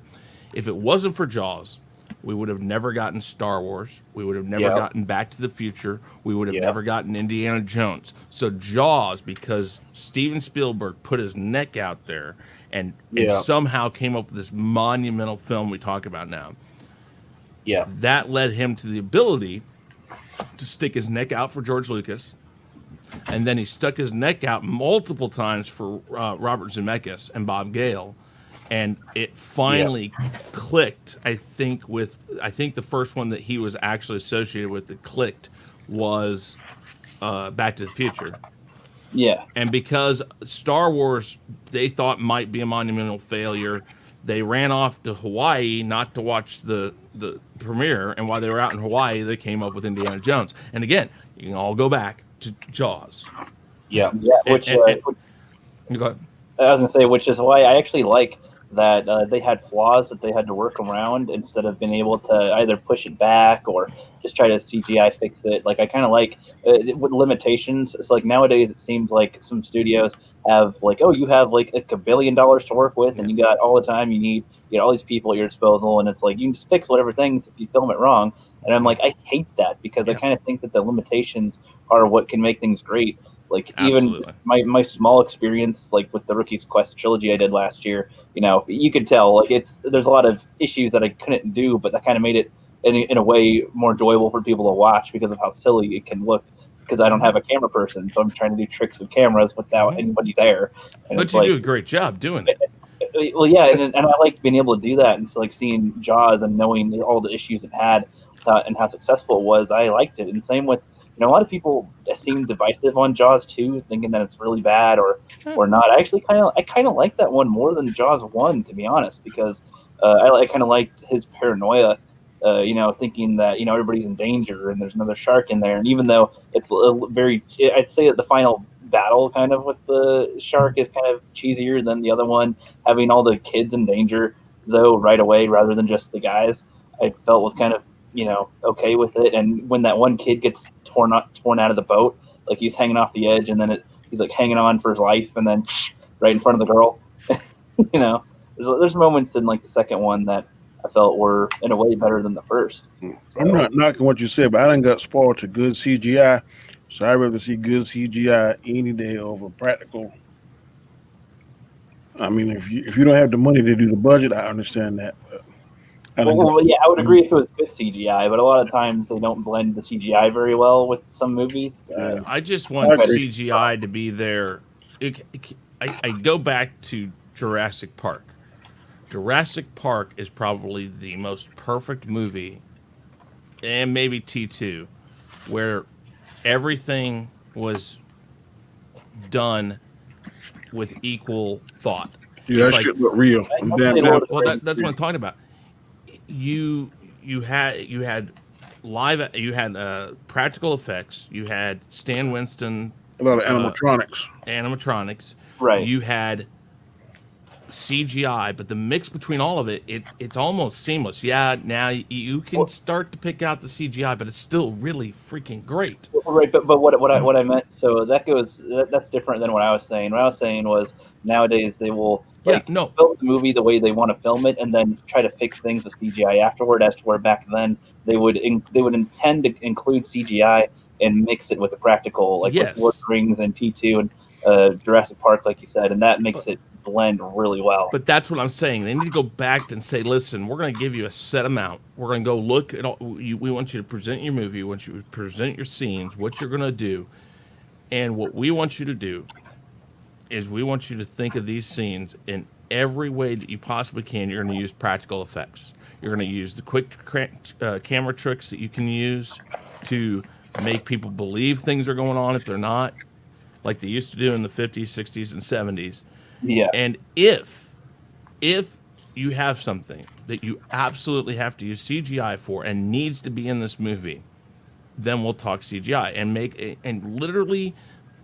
S2: If it wasn't for Jaws, we would have never gotten Star Wars. We would have never gotten Back to the Future. We would have never gotten Indiana Jones. So Jaws, because Steven Spielberg put his neck out there and somehow came up with this monumental film we talk about now.
S1: Yeah.
S2: That led him to the ability to stick his neck out for George Lucas. And then he stuck his neck out multiple times for Robert Zemeckis and Bob Gale. And it finally clicked, I think the first one that he was actually associated with that clicked was Back to the Future.
S4: Yeah.
S2: And because Star Wars, they thought might be a monumental failure, they ran off to Hawaii not to watch the premiere. And while they were out in Hawaii, they came up with Indiana Jones. And again, you can all go back to Jaws.
S1: Yeah.
S4: Yeah, which
S2: go ahead.
S4: I was going to say, which is why I actually like that they had flaws that they had to work around instead of being able to either push it back or just try to CGI fix it. Like I kind of like with limitations. It's like nowadays it seems like some studios have like, oh, you have like $1 billion to work with, and you got all the time you need. You got all these people at your disposal, and it's like you can just fix whatever things if you film it wrong. And I'm like, I hate that because I kind of think that the limitations are what can make things great. Like even my small experience, like with the Rookie's Quest trilogy I did last year, you could tell like there's a lot of issues that I couldn't do, but that kind of made it in a way more enjoyable for people to watch because of how silly it can look. Because I don't have a camera person, so I'm trying to do tricks with cameras without anybody there. And
S2: but you do a great job doing it.
S4: Well, yeah, and I like being able to do that, and so like seeing Jaws and knowing all the issues it had and how successful it was, I liked it. And same with a lot of people seem divisive on Jaws 2, thinking that it's really bad or not. I actually kind of like that one more than Jaws 1, to be honest, because I kind of liked his paranoia thinking that everybody's in danger and there's another shark in there. And even though it's I'd say that the final battle kind of with the shark is kind of cheesier than the other one, having all the kids in danger though right away rather than just the guys. I felt was kind of okay with it. And when that one kid gets torn out of the boat, like he's hanging off the edge, and then he's like hanging on for his life, and then right in front of the girl. There's moments in like the second one that I felt were in a way better than the first. So,
S3: I'm not knocking what you said, but I done got spoiled to good CGI, so I'd rather see good CGI any day over practical. I mean, if you don't have the money to do the budget, I understand that. But I
S4: would agree if it was good CGI, but a lot of times they don't blend the CGI very well with some movies.
S2: I just want CGI to be there. I go back to Jurassic Park. Jurassic Park is probably the most perfect movie, and maybe T2, where everything was done with equal thought.
S3: Yeah, that shit look real.
S2: Well, that's what I'm talking about. You had practical effects. You had Stan Winston.
S3: A lot of animatronics.
S4: Right.
S2: You had CGI, but the mix between all of it's almost seamless. Yeah, now you can start to pick out the CGI, but it's still really freaking great.
S4: Right, but what I meant, so that's different than what I was saying. What I was saying was nowadays they will film the movie the way they want to film it, and then try to fix things with CGI afterward. As to where back then they would intend to include CGI and mix it with the practical, like with Lord of the Rings and T2 and Jurassic Park, like you said, and that makes it blend really well.
S2: But that's what I'm saying. They need to go back and say, listen, we're going to give you a set amount. We're going to go look at all. We want you to present your movie. We want you to present your scenes, what you're going to do. And what we want you to do is we want you to think of these scenes in every way that you possibly can. You're going to use practical effects. You're going to use the quick camera tricks that you can use to make people believe things are going on if they're not, like they used to do in the 50s, 60s, and 70s.
S4: Yeah.
S2: And if you have something that you absolutely have to use CGI for and needs to be in this movie, then we'll talk CGI and literally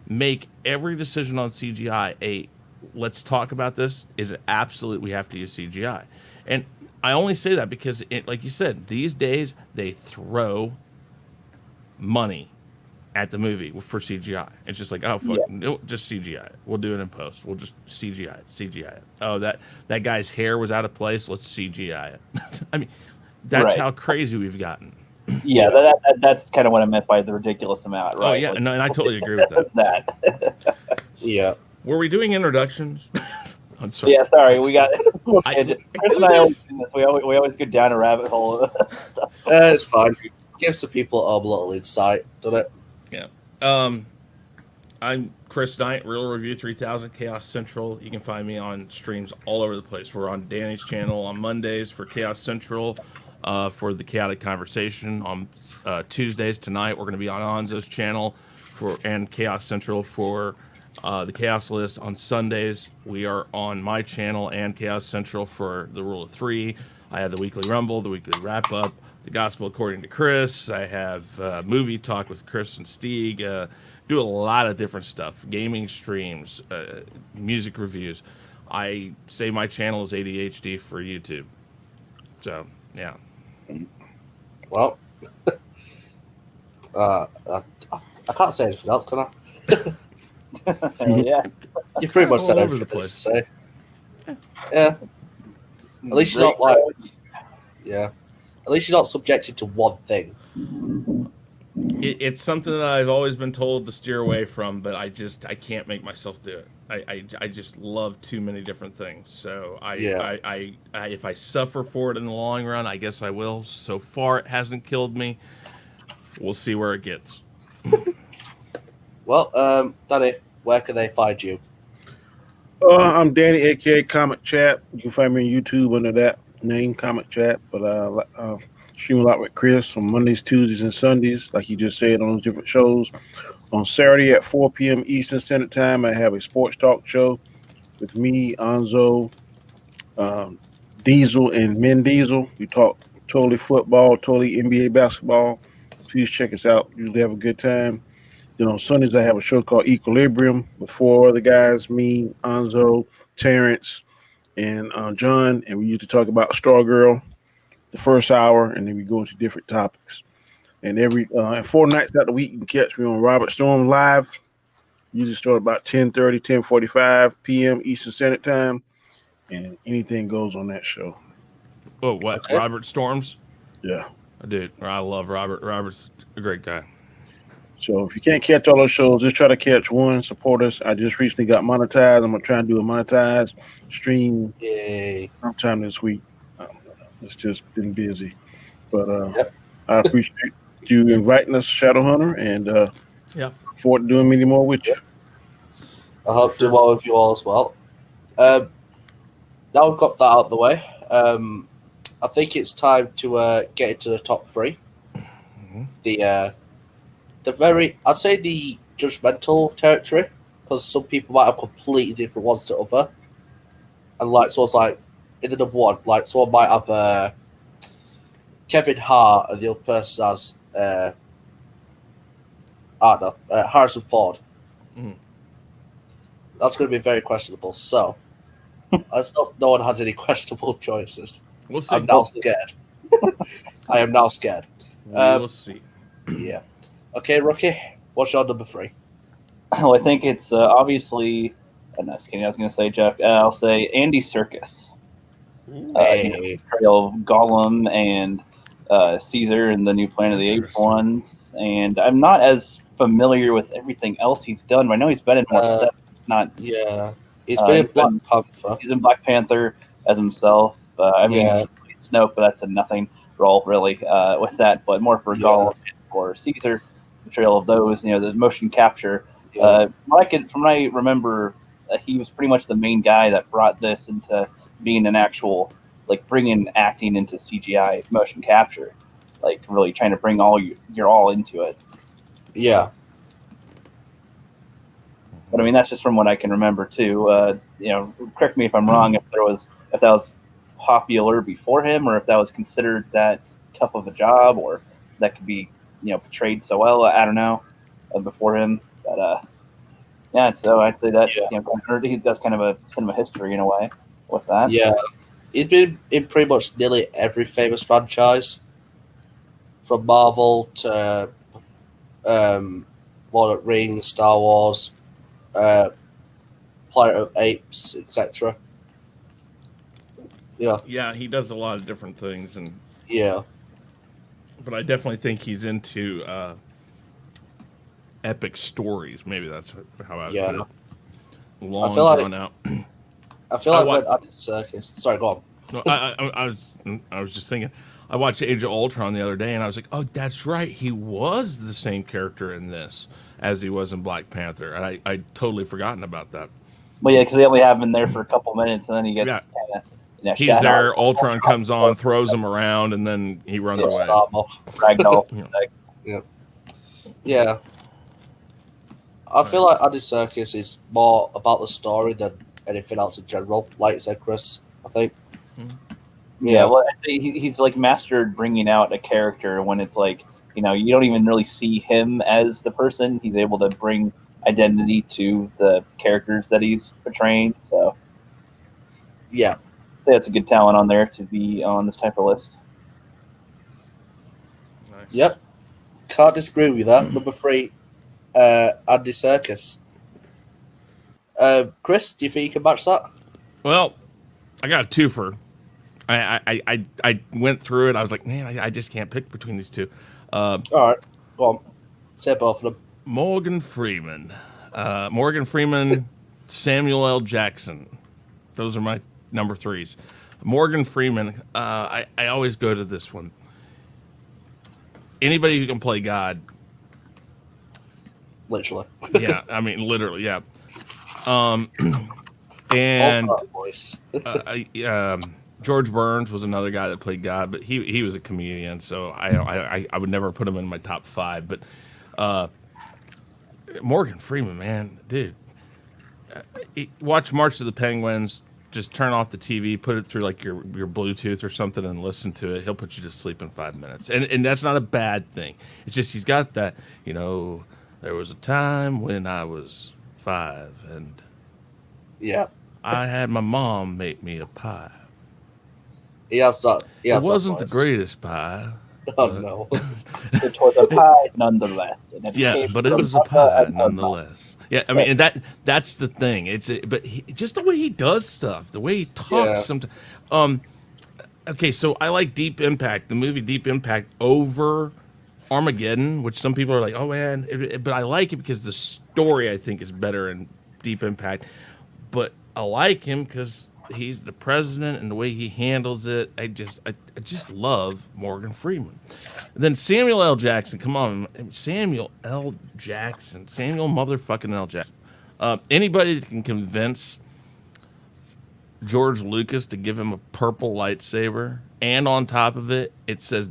S2: make every decision on CGI let's talk about this. Is it absolute we have to use CGI? And I only say that because, like you said, these days they throw money at the movie for CGI. It's just like, oh, fuck, no, just CGI it. We'll do it in post. We'll just CGI it. Oh, that guy's hair was out of place. Let's CGI it. I mean, that's how crazy we've gotten.
S4: Yeah, that's kind of what I meant by the ridiculous amount, right?
S2: Oh, yeah, and I totally agree with that.
S1: Yeah.
S2: Were we doing introductions? I'm sorry.
S4: Yeah, sorry. We got. Chris and I always do this. We always go down a rabbit hole of stuff.
S1: It's fine. Gives the people a little insight, doesn't it?
S2: Yeah. I'm Chris Knight, Real Review 3000, Chaos Central. You can find me on streams all over the place. We're on Danny's channel on Mondays for Chaos Central, for the Chaotic Conversation. On Tuesdays tonight, we're going to be on Anzo's channel and Chaos Central for the Chaos List. On Sundays, we are on my channel and Chaos Central for the Rule of Three. I have the Weekly Rumble, the Weekly Wrap Up, the Gospel According to Chris. I have Movie Talk with Chris and Stieg. Do a lot of different stuff, gaming streams, music reviews. I say my channel is ADHD for YouTube. So, yeah.
S1: Well, I can't say anything else, can I?
S4: Yeah.
S1: You pretty much said everything to say. Yeah. At least you're not At least you're not subjected to one thing.
S2: It's something that I've always been told to steer away from, but I can't make myself do it. I just love too many different things. So I if I suffer for it in the long run, I guess I will. So far, it hasn't killed me. We'll see where it gets.
S1: Well, Danny, where can they find you?
S3: I'm Danny, aka Comic Chat. You can find me on YouTube under that name, Comic Chat. But stream a lot with Chris on Mondays, Tuesdays, and Sundays, like you just said, on those different shows. On Saturday at 4 p.m. Eastern Standard Time, I have a sports talk show with me, Anzo, Diesel, and Men Diesel. We talk totally football, totally NBA basketball. Please check us out. Usually have a good time. Then on Sundays, I have a show called Equilibrium with four other guys, me, Anzo, Terrence, and John. And we used to talk about Stargirl the first hour, and then we go into different topics. And and 4 nights out the week, you can catch me on Robert Storm Live. Usually start about 10:30, 10:45 p.m. Eastern Standard Time. And anything goes on that show.
S2: Oh, what?
S1: Okay.
S2: Robert Storms?
S3: Yeah.
S2: Dude, I love Robert. Robert's a great guy.
S3: So if you can't catch all those shows, just try to catch one. Support us. I just recently got monetized. I'm gonna try and do a monetized stream
S1: Yay.
S3: sometime this week. It's just been busy, but
S1: Yep.
S3: I appreciate you inviting us, Shadowhunter, and
S2: Yeah.
S3: look forward to doing many more with you.
S1: I hope to do well with you all as well. Now we've got that out of the way. I think it's time to get into the top three. The I'd say the judgmental territory, because some people might have completely different ones to other. And like someone's like in the number one, like someone might have Kevin Hart and the other person has I don't know, Harrison Ford.
S2: Mhm.
S1: That's going to be very questionable. So let's not. No one has any questionable choices.
S2: We'll see.
S1: I'm now scared. I am now scared.
S2: We'll see.
S1: Yeah. Okay, Rookie. What's your number three?
S4: Well, I think it's obviously. No, just kidding. I was going to say Jeff. I'll say Andy Serkis.
S1: Hey.
S4: Portrayal of Gollum and Caesar and the new Planet of the Apes
S2: Interesting.
S4: ones. And I'm not as familiar with everything else he's done, but I know he's been in more stuff. It's not.
S1: Yeah. He's been in Black Panther.
S4: He's in Black Panther as himself. I mean,
S1: Yeah.
S4: Snoke, but that's a nothing role really with that. But more for
S1: Yeah.
S4: Gollum or Caesar, portrayal of those. The motion capture.
S1: Yeah.
S4: From what I remember, he was pretty much the main guy that brought this into being an actual, like bringing acting into CGI motion capture, like really trying to bring your all into it.
S1: Yeah.
S4: But I mean, that's just from what I can remember too. Correct me if I'm wrong. If that was popular before him, or if that was considered that tough of a job, or that could be portrayed so well. I don't know before him, but yeah. So I'd say that he does kind of a cinema history in a way with that.
S1: Yeah. He's been in pretty much nearly every famous franchise, from Marvel to Lord of the Rings, Star Wars, Planet of Apes, etc.
S2: Yeah, he does a lot of different things,
S1: Yeah.
S2: but I definitely think he's into epic stories. Maybe that's how I would
S1: Yeah.
S2: put it. Long
S1: feel like-
S2: drawn out.
S1: I feel
S2: I
S1: like
S2: wa-
S1: when Andy Serkis. Sorry, go on.
S2: No, I was just thinking. I watched Age of Ultron the other day, and I was like, "Oh, that's right. He was the same character in this as he was in Black Panther." And I totally forgotten about that.
S4: But yeah, because they only have him there for a couple minutes, and then he gets
S2: Yeah.
S4: kind of
S2: He's there. Ultron comes on, throws him around, and then he runs
S1: Yeah,
S2: away.
S1: start him off.
S4: Ragdoll.
S1: Yeah. I feel like Andy Serkis is more about the story than anything else in general, like you said, Chris, I think.
S4: Yeah, well, I think he's like mastered bringing out a character when it's like, you don't even really see him as the person. He's able to bring identity to the characters that he's portraying. So
S1: Yeah.
S4: I'd say it's a good talent on there to be on this type of list.
S2: Nice.
S1: Yep. Can't disagree with that. Number three, Andy Serkis. Chris, do you think you can match that?
S2: Well, I got a twofer. I went through it. I was like, man, I just can't pick between these two.
S1: All right. Go on. Say both of them.
S2: Morgan Freeman, Samuel L. Jackson. Those are my number threes. Morgan Freeman. I always go to this one. Anybody who can play God.
S1: Literally.
S2: Yeah, I mean literally. Yeah. And
S1: Both that voice.
S2: George Burns was another guy that played God, but he was a comedian, so I would never put him in my top five. But Morgan Freeman, man, dude, watch March of the Penguins, just turn off the TV, put it through like your Bluetooth or something, and listen to it. He'll put you to sleep in 5 minutes, and that's not a bad thing. It's just he's got that. There was a time when I was 5, and
S1: Yeah.
S2: I had my mom make me a pie.
S1: He has that.
S2: It wasn't the greatest pie.
S1: Oh no.
S4: It was a pie nonetheless. And it
S2: Yeah,
S4: came
S2: but it
S4: from
S2: was a
S4: Papa
S2: pie
S4: and Mama.
S2: nonetheless. Yeah, I mean, and that's the thing. But just the way he does stuff, the way he talks.
S1: Yeah.
S2: Sometimes. Okay, so I like Deep Impact, the movie Deep Impact, over Armageddon, which some people are like, oh man, but I like it because the story I think is better in Deep Impact. But I like him because he's the president and the way he handles it. I just love Morgan Freeman. Then Samuel L. Jackson, come on, Samuel motherfucking L. Jackson. Anybody that can convince George Lucas to give him a purple lightsaber, and on top of it, it says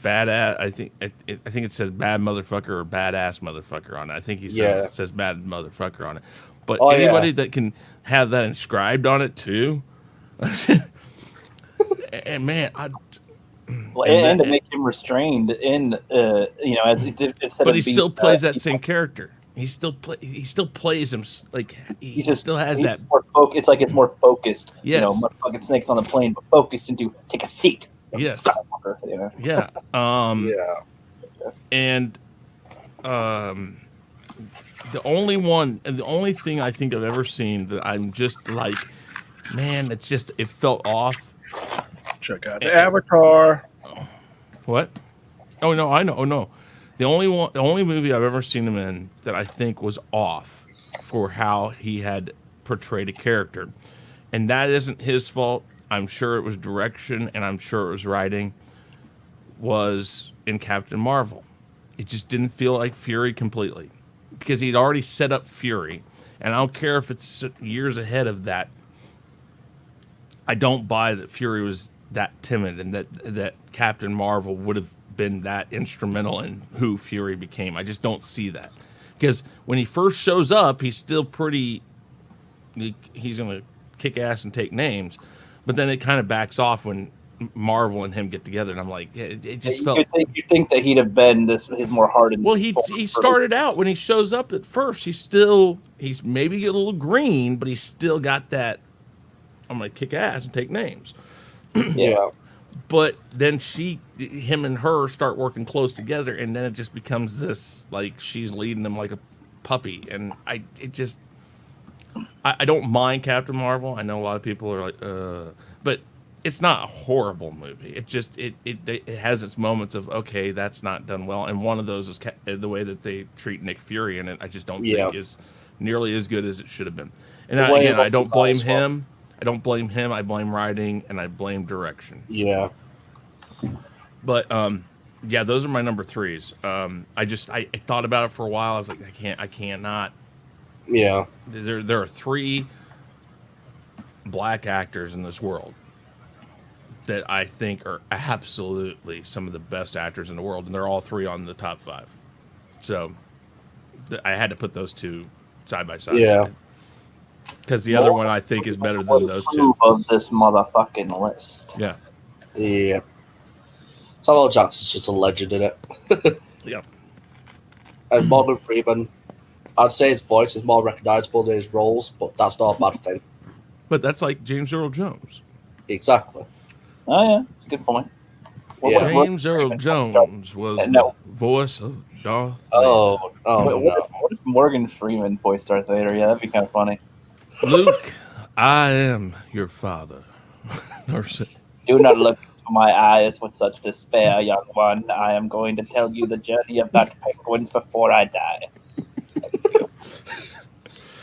S2: badass. I think it says bad motherfucker or badass motherfucker on it. I think he says it says bad motherfucker on it. But anybody that can have that inscribed on it too, and man,
S4: And to make him restrained in, as instead
S2: but
S4: of
S2: he
S4: being,
S2: still plays that same character. He still plays him like he still has that.
S4: It's like it's more focused.
S2: Yes.
S4: Motherfucking snakes on the plane, but focused into take a seat.
S2: Yes.
S4: Skywalker,
S2: Yeah.
S1: Yeah.
S2: And the only thing I think I've ever seen that I'm just like, man, it felt off.
S3: Check out the Avatar.
S2: What? Oh no, I know. Oh no, the only movie I've ever seen him in that I think was off for how he had portrayed a character, and that isn't his fault. I'm sure it was direction, and I'm sure it was writing. Was in Captain Marvel. It just didn't feel like Fury completely, because he'd already set up Fury, and I don't care if it's years ahead of that. I don't buy that Fury was that timid, and that Captain Marvel would have been that instrumental in who Fury became. I just don't see that, because when he first shows up, he's still pretty. He's gonna kick ass and take names, but then it kind of backs off when Marvel and him get together, and I'm like, it just felt.
S4: You think that he'd have been his more hardened.
S2: Well, he started out when he shows up at first. He's maybe a little green, but he's still got that. I'm gonna kick ass and take names.
S1: Yeah.
S2: But then him and her start working close together, and then it just becomes this, like, she's leading him like a puppy, and I don't mind Captain Marvel. I know a lot of people are like, but it's not a horrible movie. It just it has its moments of, okay, that's not done well, and one of those is the way that they treat Nick Fury in it. I just don't think is nearly as good as it should have been. And I don't blame him. I don't blame him. I blame writing, and I blame direction.
S1: Yeah.
S2: But yeah, those are my number threes. I thought about it for a while. I was like, I can't not.
S1: Yeah.
S2: There are three black actors in this world that I think are absolutely some of the best actors in the world, and they're all three on the top 5. So I had to put those two side by side.
S1: Yeah.
S2: Because the other one I think is better than those two.
S4: Of this motherfucking list.
S2: Yeah.
S1: Yeah. Samuel Jackson's just a legend in it.
S2: Yeah.
S1: And Morgan Freeman, I'd say his voice is more recognizable than his roles, but that's not a bad thing.
S2: But that's like James Earl Jones.
S1: Exactly.
S4: Oh yeah, that's a good point.
S1: Yeah.
S2: James Earl Jones was the voice of Darth Vader.
S1: Oh no.
S4: What if Morgan Freeman voiced Darth Vader? Yeah, that'd be kind of funny.
S2: Luke, I am your father.
S4: Do not look into my eyes with such despair, young one. I am going to tell you the journey of that penguins before I die.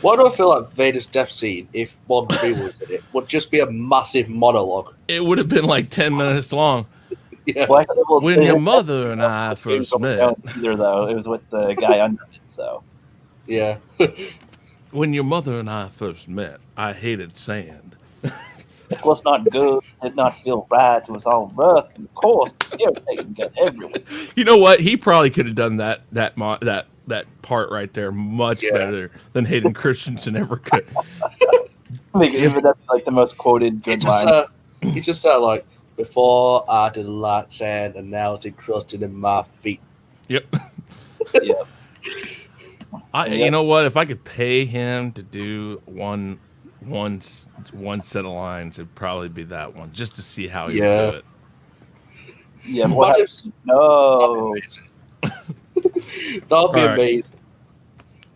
S1: Why do I feel like Vader's death scene, if Morgan Freeman was in it, would just be a massive monologue?
S2: It would have been like 10 minutes long.
S1: Yeah.
S2: When your mother and I first met.
S4: Either though, it was with the guy under it. So
S1: Yeah.
S2: When your mother and I first met, I hated sand.
S4: it was not good. Did not feel right. It was all rough and coarse, irritating, get everywhere.
S2: You know what? He probably could have done that part right there much better than Hayden Christensen ever could.
S4: Like, even that'd be like the most quoted
S1: He
S4: good
S1: just
S4: line.
S1: he just said like, before I did a light sand and now it's encrusted in my feet.
S2: Yep.
S4: Yeah.
S2: You know what? If I could pay him to do one set of lines, it'd probably be that one, just to see how he would
S1: Yeah.
S2: do it.
S4: Yeah, but what
S1: Imagine-
S4: happens? No.
S1: That'll be
S2: All right.
S1: amazing.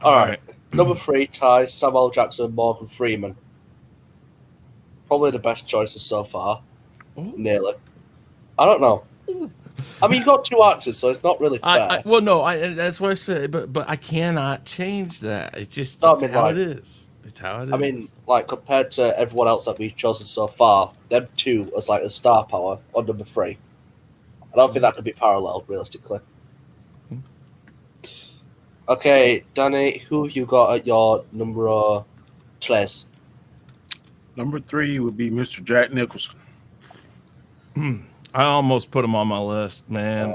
S1: All right. Number 3, Ty, Samuel Jackson, Morgan Freeman. Probably the best choices so far.
S2: Ooh.
S1: Nearly. I don't know. I mean, you got 2 actors, so it's not really fair.
S2: Well, no, that's what I said, but I cannot change that. It's just
S1: No, I
S2: it's
S1: mean,
S2: how
S1: like-
S2: it is. It's how it is.
S1: I mean, like, compared to everyone else that we've chosen so far, them 2 as like a star power on number 3. I don't think that could be paralleled, realistically. Okay, Danny, who you got at your number 3?
S3: Number 3 would be Mr. Jack Nicholson.
S2: I almost put him on my list, man.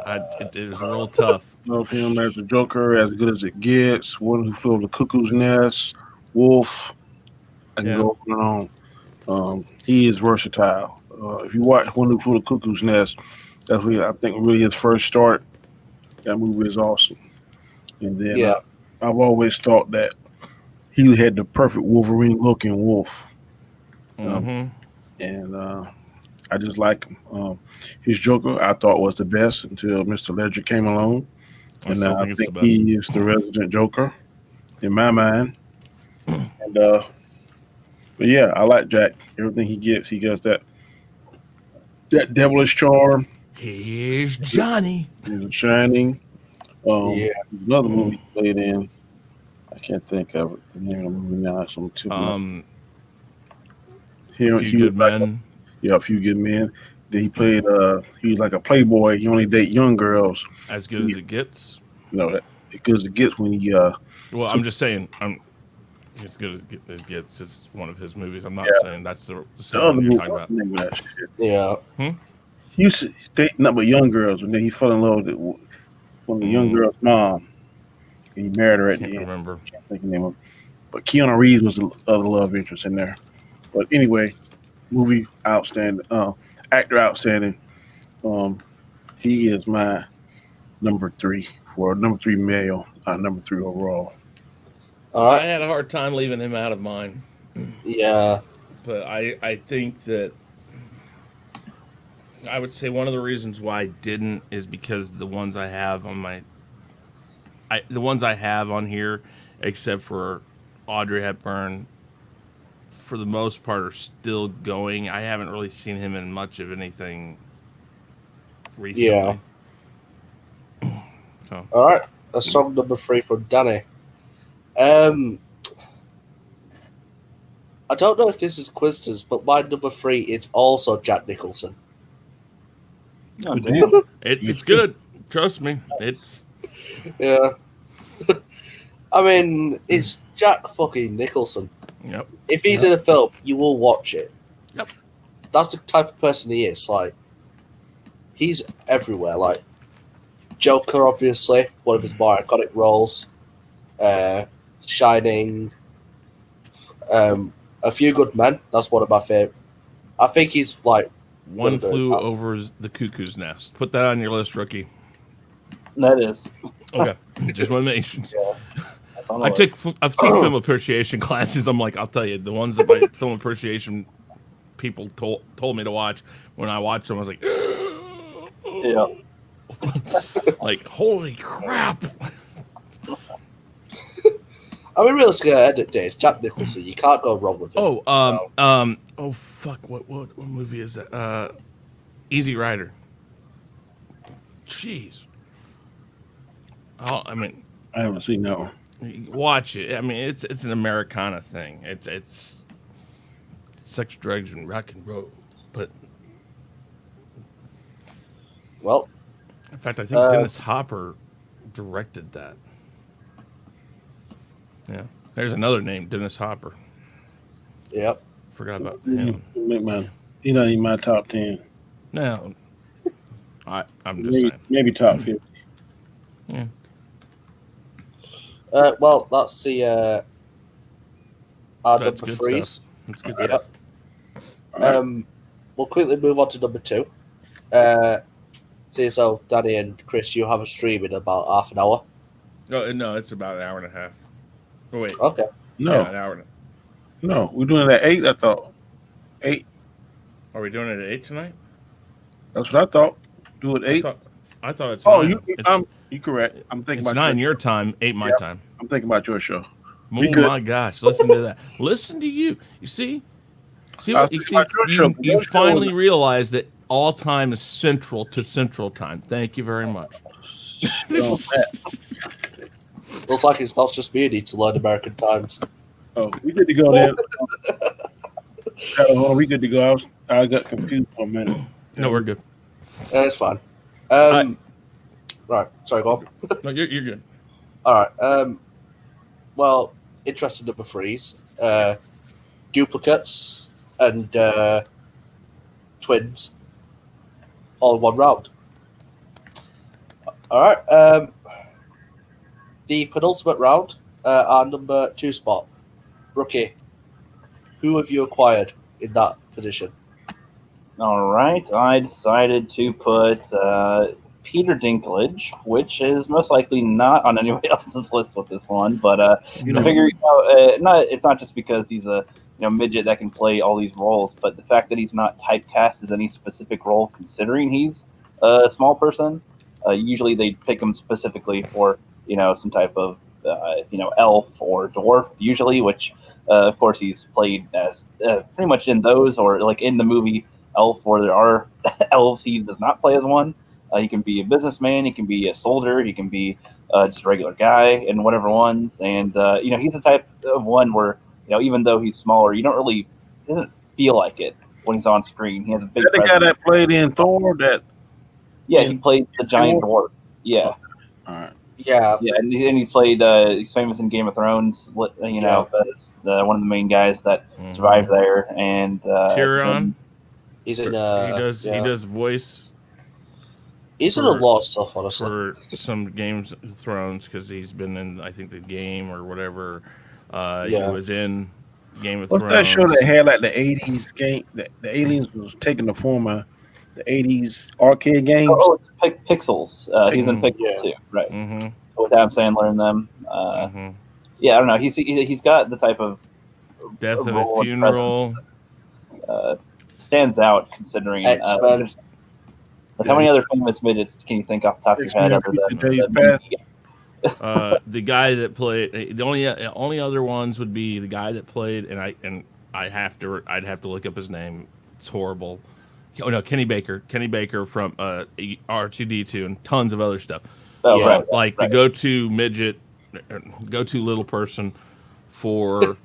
S2: It was real tough.
S3: Love him as a Joker, As Good as It Gets, One Who Flew Over the Cuckoo's Nest, Wolf. I can
S2: Yeah.
S3: go on and on. He is versatile. If you watch One Who Flew Over the Cuckoo's Nest, that's really, I think, really his first start. That movie is awesome. And then
S1: Yeah.
S3: I've always thought that he had the perfect Wolverine look in Wolf.
S2: hmm
S3: And I just like him. His Joker, I thought was the best until Mr. Ledger came along,
S2: I
S3: and
S2: still
S3: I
S2: think it's the
S3: think
S2: best.
S3: he is the resident Joker in my mind. And but yeah, I like Jack. Everything he gets, he gets that devilish charm.
S2: Here's Johnny.
S3: He's a Shining.
S1: Yeah.
S3: Another movie he played in. I can't think of it. The name of the movie now. Some too
S2: A Few Good Men.
S3: Yeah, A Few Good Men. Then he played. He was like a playboy. He only date young girls.
S2: As Good as It Gets.
S3: You know that because it gets when he.
S2: Well, I'm just saying, As Good as It Gets. It's one of his movies. I'm not saying that's the
S3: The
S2: same
S3: other
S2: one you're
S3: movie,
S2: talking
S3: what's
S2: about.
S3: the name of that shit?
S1: Yeah.
S3: He used to date nothing but young girls, and then he fell in love with one of the young girl's mom. And he married her
S2: I
S3: at the
S2: can't
S3: end.
S2: remember.
S3: Can't think of the name of it. But Keanu Reeves was the other love interest in there. But anyway, movie outstanding. Actor outstanding. He is my number 3 for number 3 male, number 3 overall.
S1: All
S2: I
S1: right.
S2: had a hard time leaving him out of mine,
S1: Yeah.
S2: but I think that I would say one of the reasons why I didn't is because the ones I have on here, except for Audrey Hepburn, for the most part are still going. I haven't really seen him in much of anything recently. So
S1: All right. That's song number 3 from Danny. I don't know if this is coincidence, but my number 3 is also Jack Nicholson.
S4: Oh, damn.
S2: it's good. Trust me. It's
S1: Yeah. I mean, it's Jack fucking Nicholson.
S2: yep.
S1: If he's in a film, you will watch it.
S2: Yep.
S1: That's the type of person he is. Like, he's everywhere. Like, Joker, obviously, one of his more iconic roles. Shining. A Few Good Men. That's one of my favorite. I think he's like
S2: One
S1: Little bit.
S2: Flew Over the Cuckoo's Nest. Put that on your list, rookie.
S4: That is.
S2: Okay. Just want to make sure.
S4: That's on the
S2: I've
S4: list.
S2: taken film appreciation classes. I'm like, I'll tell you, the ones that my film appreciation people told me to watch. When I watched them, I was like,
S4: Yeah.
S2: like, holy crap!
S1: I mean, realistically, at the end of the day, it's Jack Nicholson. You can't go wrong with him.
S2: Oh fuck! What movie is that? Easy Rider. Jeez. Oh, I mean,
S3: I haven't seen that one.
S2: watch it. I mean, it's an Americana thing. It's sex, drugs, and rock and roll. But
S1: Well,
S2: in fact, I think Dennis Hopper directed that. Yeah, there's another name, Dennis Hopper.
S1: yep.
S2: Forgot about him.
S3: He's not in my top 10.
S2: No, I'm just saying.
S3: Maybe top 50.
S2: Yeah.
S1: Well, that's the our
S2: That's
S1: number
S2: good
S1: threes.
S2: stuff. That's good
S1: Yep.
S2: stuff.
S1: We'll quickly move on to number 2. So, Danny and Chris, you have a stream in about half an hour.
S2: No, it's about an hour and a half. Oh wait,
S1: Okay.
S3: No,
S2: yeah, an hour.
S3: no, we're doing it at 8. I thought 8.
S2: Are we doing it at 8 tonight?
S3: That's what I thought. Do it 8.
S2: I thought it's
S3: Oh,
S2: 9.
S3: you correct. I'm thinking
S2: It's
S3: about
S2: 9 your time, 8 my
S3: Yep.
S2: time.
S3: I'm thinking about your show.
S2: Oh
S3: We good.
S2: my gosh! Listen to that. Listen to you. You see what you see.
S3: about your show.
S2: You
S3: Your show
S2: finally
S3: is-
S2: realize that all time is central to Central Time. Thank you very much.
S1: Looks like it's not just me who needs to learn American times.
S3: Oh, we good to go there. Hold on, we good to go. I got confused for a minute.
S2: No, we're good.
S1: It's fine. Right. Sorry, go on.
S2: No, you're good.
S1: All right. Well, interesting number 3s. Duplicates and twins all in one round. All right. The penultimate round, our number 2 spot. Rookie. Who have you acquired in that position?
S4: All right, I decided to put Peter Dinklage, which is most likely not on anybody else's list with this one, but I figure it's not just because he's a midget that can play all these roles, but the fact that he's not typecast as any specific role, considering he's a small person. Usually they pick him specifically for some type of elf or dwarf, usually, which of course he's played as pretty much in those, or like in the movie Elf, where there are elves, he does not play as one. He can be a businessman, he can be a soldier, he can be just a regular guy in whatever ones, and he's the type of one where even though he's smaller, he doesn't feel like it when he's on screen. He has a big.
S3: That the guy that played in Thor.
S4: He played the giant dwarf. Yeah.
S3: All right.
S1: Yeah.
S4: Yeah, and he played. He's famous in Game of Thrones. As one of the main guys that survived there, and
S2: Tyrion.
S1: He's in.
S2: He does voice.
S1: He's in a lot of stuff, honestly.
S2: For some Games of Thrones, because he's been in, I think, the game or whatever. He was in Game of
S3: What's
S2: Thrones.
S3: that show that had like the 80s game? The aliens was taking the form of the 80s arcade games.
S4: Oh, Pixels. He's in Pixels too, right?
S2: Mm-hmm.
S4: With Adam Sandler in them. Yeah, I don't know. He's got the type of
S2: Death at a
S4: role and
S2: Funeral.
S4: stands out considering.
S1: X-Men.
S4: How many other famous midgets can you think off the top of your head other than
S2: The guy that played the only other ones would be the guy that played, and I'd have to look up his name. It's horrible. Oh no, Kenny Baker from R2D2 and tons of other stuff.
S4: Oh, right,
S2: Like the go-to midget, go-to little person for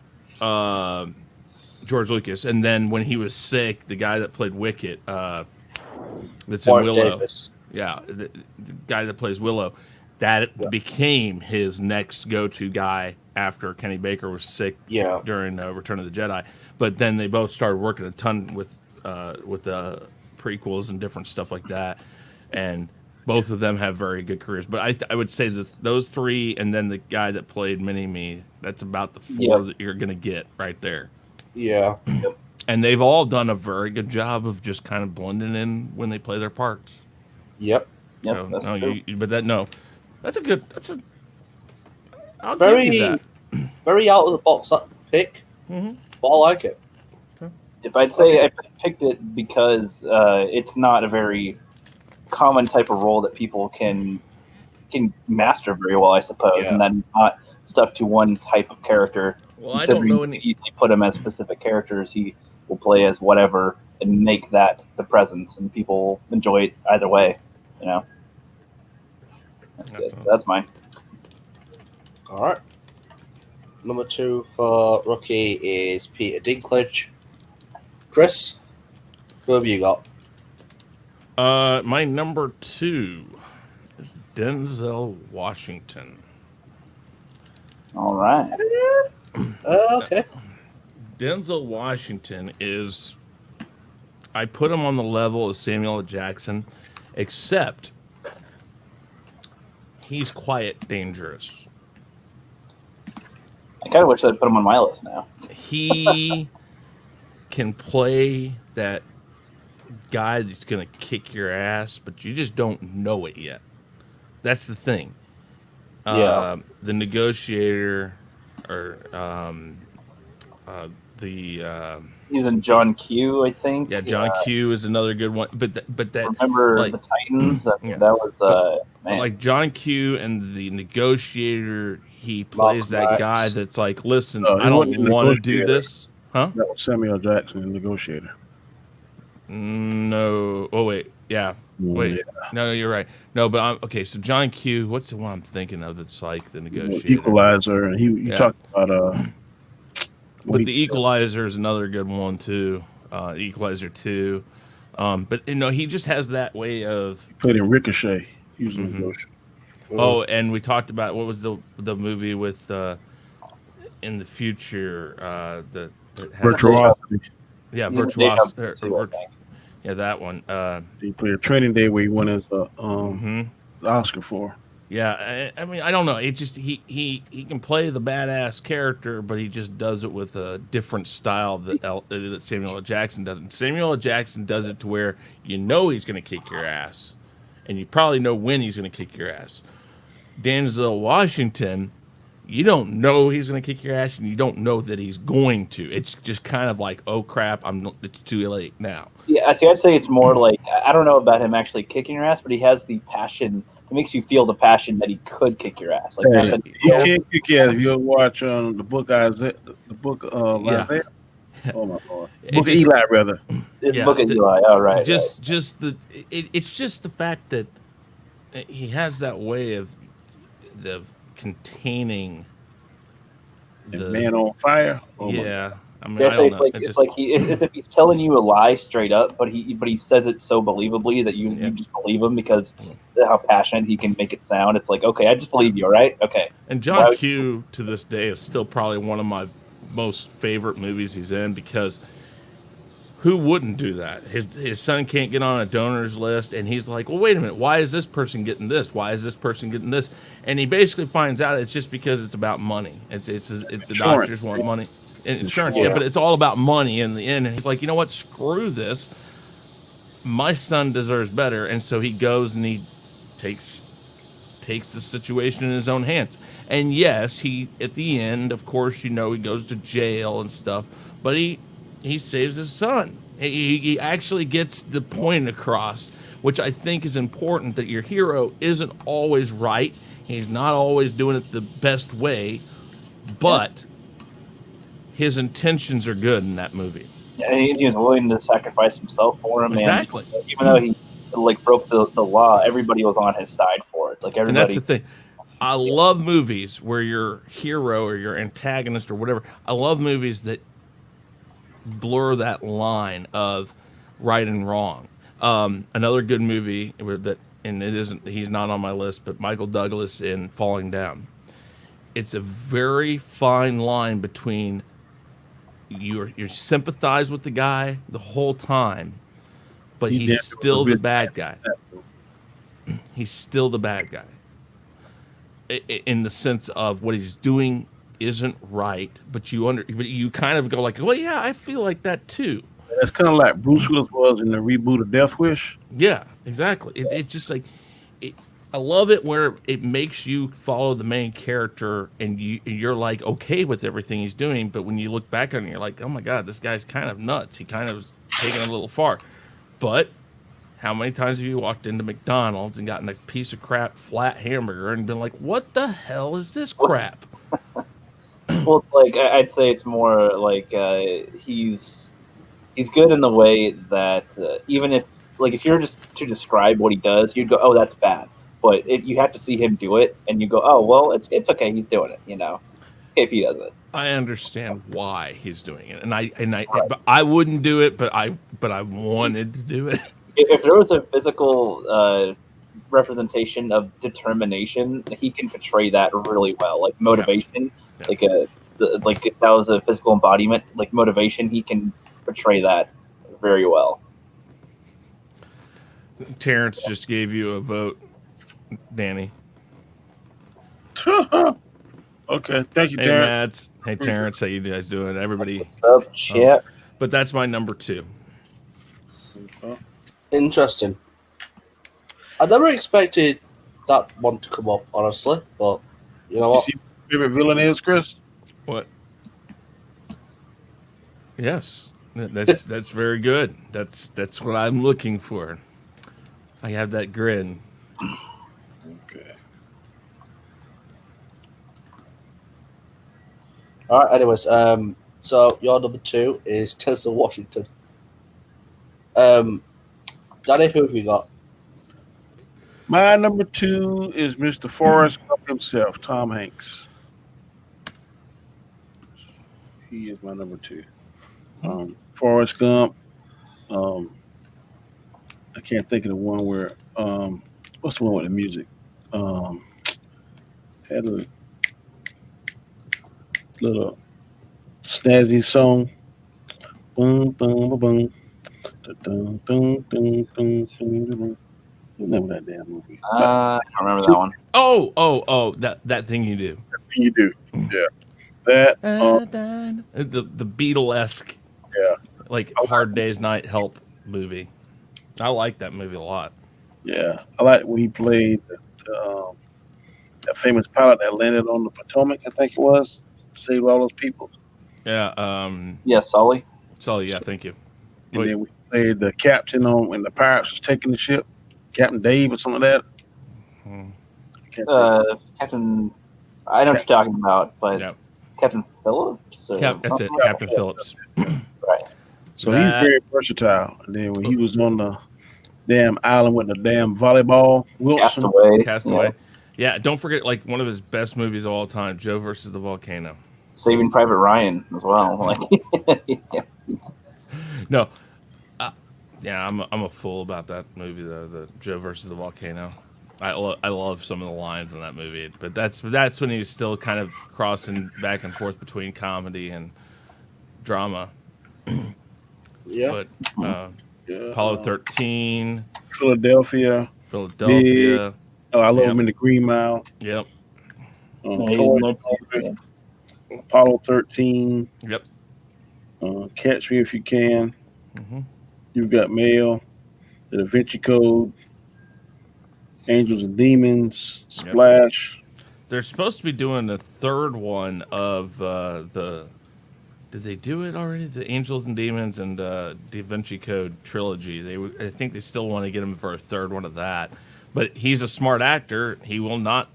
S2: George Lucas, and then when he was sick, the guy that played Wicket, that's
S1: Mark
S2: in Willow.
S1: Davis.
S2: Yeah, the guy that plays Willow, that became his next go-to guy after Kenny Baker was sick during Return of the Jedi. But then they both started working a ton with prequels and different stuff like that, and both of them have very good careers. But I would say that those 3, and then the guy that played Mini-Me, that's about the 4 that you're going to get right there.
S1: Yeah.
S2: And they've all done a very good job of just kind of blending in when they play their parts.
S1: Yep.
S2: So,
S4: that's
S2: no,
S4: true.
S2: I'll give you that.
S1: Very out of the box pick, but I like it.
S4: If I'd say I picked it because it's not a very common type of role that people can master very well, I suppose, and then not stuck to one type of character.
S2: Well, I don't know any.
S4: Easily put him as specific characters. He will play as whatever and make that the presence, and people enjoy it either way. That's mine.
S1: All right. Number 2 for rookie is Peter Dinklage. Chris, who have you got?
S2: My number 2 is Denzel Washington.
S4: All right.
S1: Okay.
S2: Denzel Washington is. I put him on the level of Samuel L. Jackson, except he's quiet dangerous.
S4: I kind of wish I'd put him on my list now.
S2: He can play that guy that's gonna kick your ass, but you just don't know it yet. That's the thing.
S1: Yeah.
S2: The negotiator, or the
S4: He's in John Q, I think.
S2: yeah, John Q is another good one. But that
S4: Remember
S2: like
S4: the Titans? I mean,
S2: yeah.
S4: that was
S2: But
S4: man.
S2: like John Q and the negotiator, he plays
S1: Malcolm
S2: that guy
S1: X.
S2: that's like, listen,
S3: He
S2: I
S3: wasn't
S2: don't
S3: the
S2: want to do
S3: negotiator.
S2: this, huh?
S3: That was Samuel Jackson, the negotiator.
S2: No. Oh wait, yeah. Wait,
S3: Yeah.
S2: no, you're right. No, but I'm okay. So John Q, what's the one I'm thinking of that's like the negotiator?
S3: Equalizer, and he
S2: Yeah.
S3: talked about
S2: But the Equalizer is another good one too. Equalizer 2. But he just has that way of.
S3: played in Ricochet. He was a negotiator.
S2: Oh, and we talked about what was the movie with in the future that has
S3: Virtuosity.
S2: yeah,
S4: He was Deja
S2: Virtuos
S4: Vu, I think.
S2: yeah, that one.
S3: He played a Training Day where he won his
S2: Mhm.
S3: Oscar for.
S2: Yeah, I mean, I don't know. It just he can play the badass character, but he just does it with a different style that Samuel L. Jackson doesn't. Samuel L. Jackson does it to where you know he's going to kick your ass, and you probably know when he's going to kick your ass. Denzel Washington, you don't know he's going to kick your ass, and you don't know that he's going to. It's just kind of like, oh crap, it's too late now.
S4: Yeah, see, I'd say it's more like I don't know about him actually kicking your ass, but he has the passion. It makes you feel the passion that he could kick your ass. Like
S3: Yeah,
S4: not that
S3: he can't kick your ass. If you watch the book Isaiah, the book
S2: Yeah.
S3: Isaiah. Oh my God,
S2: It
S3: book of
S2: just-
S3: Eli rather.
S2: Yeah,
S4: look at Eli. All right,
S2: just the it's just the fact that he has that way of containing
S3: And Man on Fire. Oh my
S2: yeah. I mean,
S4: See, I
S2: I
S4: say
S2: don't
S4: it's
S2: know.
S4: like
S2: It
S4: it's
S2: just,
S4: like it's if he's telling you a lie straight up, but he says it so believably that you
S2: Yeah.
S4: you just believe him because how passionate he can make it sound. It's like, okay, I just believe you, all right? Okay.
S2: and
S4: Why
S2: John
S4: would-
S2: Q to this day is still probably one of my most favorite movies he's in, because who wouldn't do that? His son can't get on a donors list, and he's like, well, wait a minute, why is this person getting this? Why is this person getting this? And he basically finds out it's just because it's about money. The
S3: Insurance.
S2: doctors want money. And insurance, yeah, but it's all about money in the end. And he's like, you know what? Screw this. My son deserves better. And so he goes and he takes the situation in his own hands. And yes, he at the end, of course, he goes to jail and stuff, but he saves his son. He actually gets the point across, which I think is important, that your hero isn't always right. He's not always doing it the best way, but his intentions are good in that movie.
S4: And he was willing to sacrifice himself for him.
S2: Exactly.
S4: And even though he like broke the law, everybody was on his side for it. Like
S2: And
S4: everybody.
S2: that's the thing. I love movies where your hero or your antagonist or whatever, I love movies that blur that line of right and wrong. Another good movie he's not on my list, but Michael Douglas in Falling Down. It's a very fine line between you sympathize with the guy the whole time, but
S3: He
S2: he's
S3: definitely
S2: still
S3: was a
S2: the
S3: bit
S2: bad guy. He's still the bad guy. In the sense of what he's doing isn't right, but you kind of go like, well, yeah, I feel like that too.
S3: That's kind of like Bruce Willis was in the reboot of Death Wish.
S2: Yeah, exactly. It's just like I love it where it makes you follow the main character and you're like okay with everything he's doing, but when you look back on it, you're like, oh my god, this guy's kind of nuts. He kind of was taking it a little far. But how many times have you walked into McDonald's and gotten a piece of crap flat hamburger and been like, what the hell is this crap?
S4: Well, like I'd say it's more like he's good in the way that even if you're just to describe what he does, you'd go, oh, that's bad. But you have to see him do it, and you go, oh, well, it's okay. He's doing it. It's okay if he does it.
S2: I understand why he's doing it, and I wouldn't do it, but I wanted to do it.
S4: If there was a physical representation of determination, he can portray that really well, like motivation.
S2: Yeah.
S4: Like if that was a physical embodiment, like motivation, he can portray that very well.
S2: Terrence just gave you a vote, Danny.
S3: Okay, thank you,
S2: Hey,
S3: Terrence.
S2: Mads. Hey, Terrence. How you guys doing? Everybody.
S4: What's up, chip?
S2: but that's my number 2.
S1: Interesting. I never expected that one to come up, honestly. But you know
S3: You
S1: what?
S3: see what your favorite villain is, Chris?
S2: What? Yes, that's very good. That's what I'm looking for. I have that grin.
S3: Okay.
S1: All right. Anyways, so your number 2 is Denzel Washington. Danny, who have you got?
S3: My number 2 is Mr. Forrest Gump himself, Tom Hanks. He is my number 2. Forrest Gump. I can't think of the one where. What's the one with the music? Had a little snazzy song. Boom, boom, boom, boom. Dun, dun, dun, dun, dun, dun. Remember that damn movie?
S4: I don't remember that one.
S2: Oh, that thing you do.
S3: You do, yeah. That.
S2: The Beatle-esque,
S3: Yeah.
S2: like Hard Day's Night Help movie. I like that movie a lot.
S3: Yeah, I like when he played that famous pilot that landed on the Potomac. I think it was, saved all those people.
S2: Yeah.
S4: Yes, Sully.
S2: Sully. Yeah. Thank you.
S3: And
S2: Wait.
S3: then we played the captain on when the pirates was taking the ship, Captain Dave or something like that.
S2: Hmm.
S3: I can't think.
S4: Captain. I know what you're talking about, but
S2: Yeah.
S4: Captain Phillips.
S2: That's it. Captain Phillips.
S3: So he's very versatile. And then when he was on the damn island with the damn volleyball, Wilson.
S2: Castaway. Yeah. Don't forget, like one of his best movies of all time, Joe versus the Volcano.
S4: Saving Private Ryan as well. Like, yeah.
S2: No. Yeah, I'm a fool about that movie though. The Joe versus the Volcano. I love some of the lines in that movie, but that's when he was still kind of crossing back and forth between comedy and drama.
S1: Yeah.
S2: But Apollo 13,
S3: Philadelphia.
S2: Philadelphia.
S3: Oh, I love
S2: Yep.
S3: him in the Green Mile.
S2: Yep.
S3: Apollo 13.
S2: Yep.
S3: Catch Me If You Can.
S2: Hmm.
S3: You've Got Mail. The Da Vinci Code. Angels and Demons. Splash.
S2: They're supposed to be doing the third one of the. Did they do it already? The Angels and Demons and Da Vinci Code trilogy. I think they still want to get him for a third one of that. But he's a smart actor. He will not.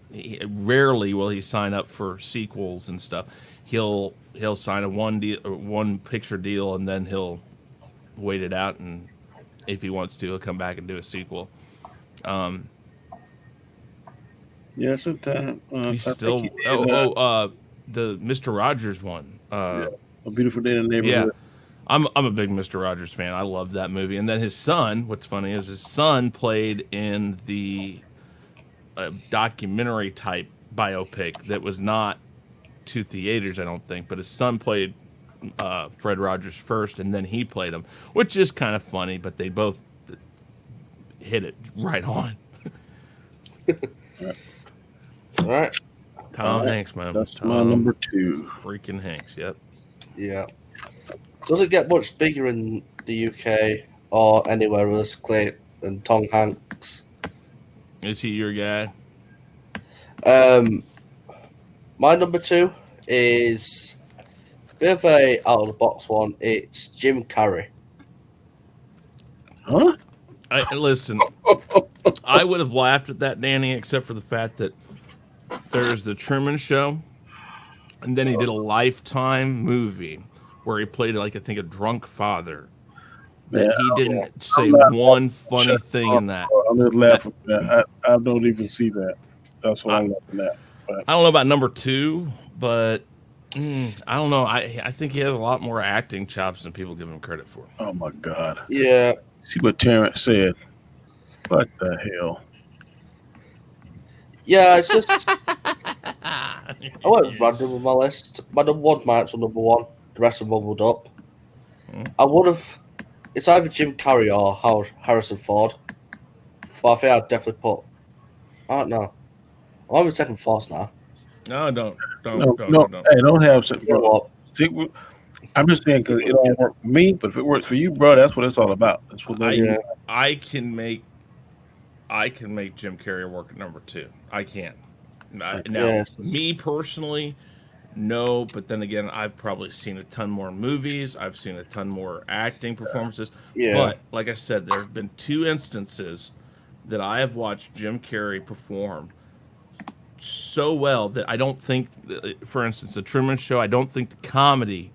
S2: Rarely will he sign up for sequels and stuff. He'll sign a one picture deal, and then he'll wait it out, and if he wants to, he'll come back and do a sequel.
S3: Yeah, sometimes.
S2: He's still. The Mr. Rogers one.
S3: A Beautiful Day in the Neighborhood.
S2: Yeah, I'm a big Mr. Rogers fan. I love that movie. And then his son. What's funny is his son played in the documentary type biopic that was not to theaters, I don't think. But his son played Fred Rogers first, and then he played him, which is kind of funny. But they both hit it right on.
S1: All right.
S2: Tom Hanks, man.
S3: That's
S2: Tom
S3: my number 2.
S2: Freaking Hanks. Yep.
S1: Yeah. Doesn't get much bigger in the UK or anywhere realistically than Tom Hanks.
S2: Is he your guy?
S1: My number 2 is a bit of a out of the box one. It's Jim Carrey.
S3: Huh?
S2: Listen, I would have laughed at that, Danny, except for the fact that there's the Truman Show, and then he did a Lifetime movie where he played, like, I think, a drunk father. That he didn't say one funny thing in that.
S3: I'm just laughing at that. I don't even see that. That's what I'm laughing at. But
S2: I don't know about number 2, but I don't know. I think he has a lot more acting chops than people give him credit for.
S3: oh my God.
S1: Yeah.
S3: See what Terrence said. What the hell?
S1: Yeah, it's just I went random with my list. My number 1 might as well number 1. The rest are bubbled up. I would have. It's either Jim Carrey or Harrison Ford. But I think I'd definitely put. I don't know. I'm having second thoughts now.
S2: No, don't.
S3: No. Hey, don't have something.
S1: You know what?
S3: I'm just saying because it don't work for me, but if it works for you, bro, that's what it's all about. That's what they
S1: Yeah.
S2: I can make Jim Carrey work at number 2. I can. Now,
S1: Yes.
S2: me personally, no. But then again, I've probably seen a ton more movies. I've seen a ton more acting performances.
S1: Yeah.
S2: But like I said, there have been 2 instances that I have watched Jim Carrey perform so well that I don't think, for instance, the Truman Show. I don't think the comedy,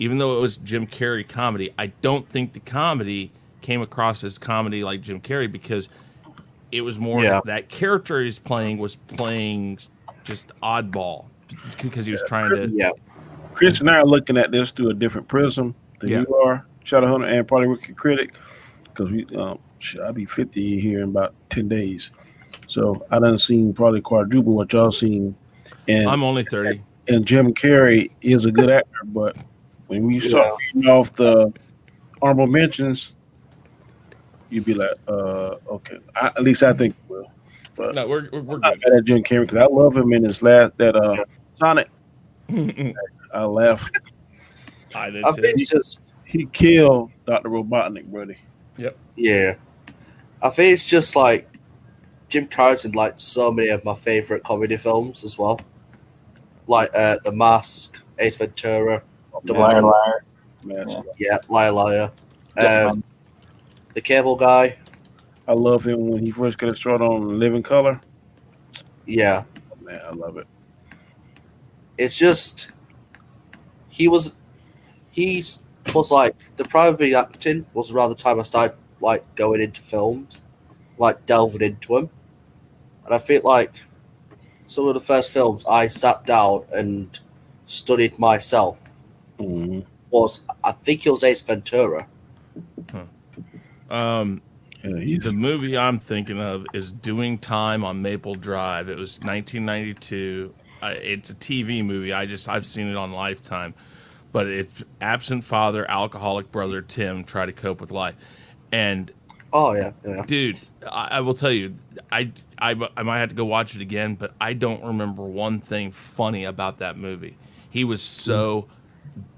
S2: even though it was Jim Carrey comedy, I don't think the comedy came across as comedy like Jim Carrey because it was more
S1: Yeah.
S2: that character he's playing was playing just oddball because he was trying to.
S1: Yeah.
S3: Chris and I are looking at this through a different prism than
S2: Yeah.
S3: you are, Shadowhunter and probably Wicked Critic, because I'll be 50 here in about 10 days. So I done seen probably quadruple what y'all seen, and
S2: I'm only 30.
S3: and Jim Carrey is a good actor, but when we start reading off the honorable mentions, you'd be like, okay. At least I think we will. But
S2: No, we're
S3: I'm
S2: good.
S3: not mad at Jim Carrey because I love him in his last Sonic. I laughed.
S2: I did
S1: I
S2: too.
S1: think it's just
S3: He killed Dr. Robotnik, buddy.
S1: yeah. I think it's just like Jim Carrey's in like so many of my favorite comedy films as well, like The Mask, Ace Ventura, Double
S4: Liar,
S1: Trouble.
S4: liar.
S3: Man,
S1: Yeah, Liar Liar,
S4: Yeah.
S1: The Cable Guy.
S3: I love him when he first got started on Living Color.
S1: Yeah,
S3: Man, I love it.
S1: it's just he was like the primary acting was around the time I started like going into films, like delving into them, and I feel like some of the first films I sat down and studied myself
S3: Mhm.
S1: was, I think it was Ace Ventura.
S3: Yeah, he's
S2: The movie I'm thinking of is Doing Time on Maple Drive. It was 1992. It's a TV movie. I've seen it on Lifetime, but it's absent father, alcoholic brother Tim try to cope with life, and
S1: Oh yeah, yeah.
S2: dude, I will tell you, I might have to go watch it again, but I don't remember one thing funny about that movie. He was so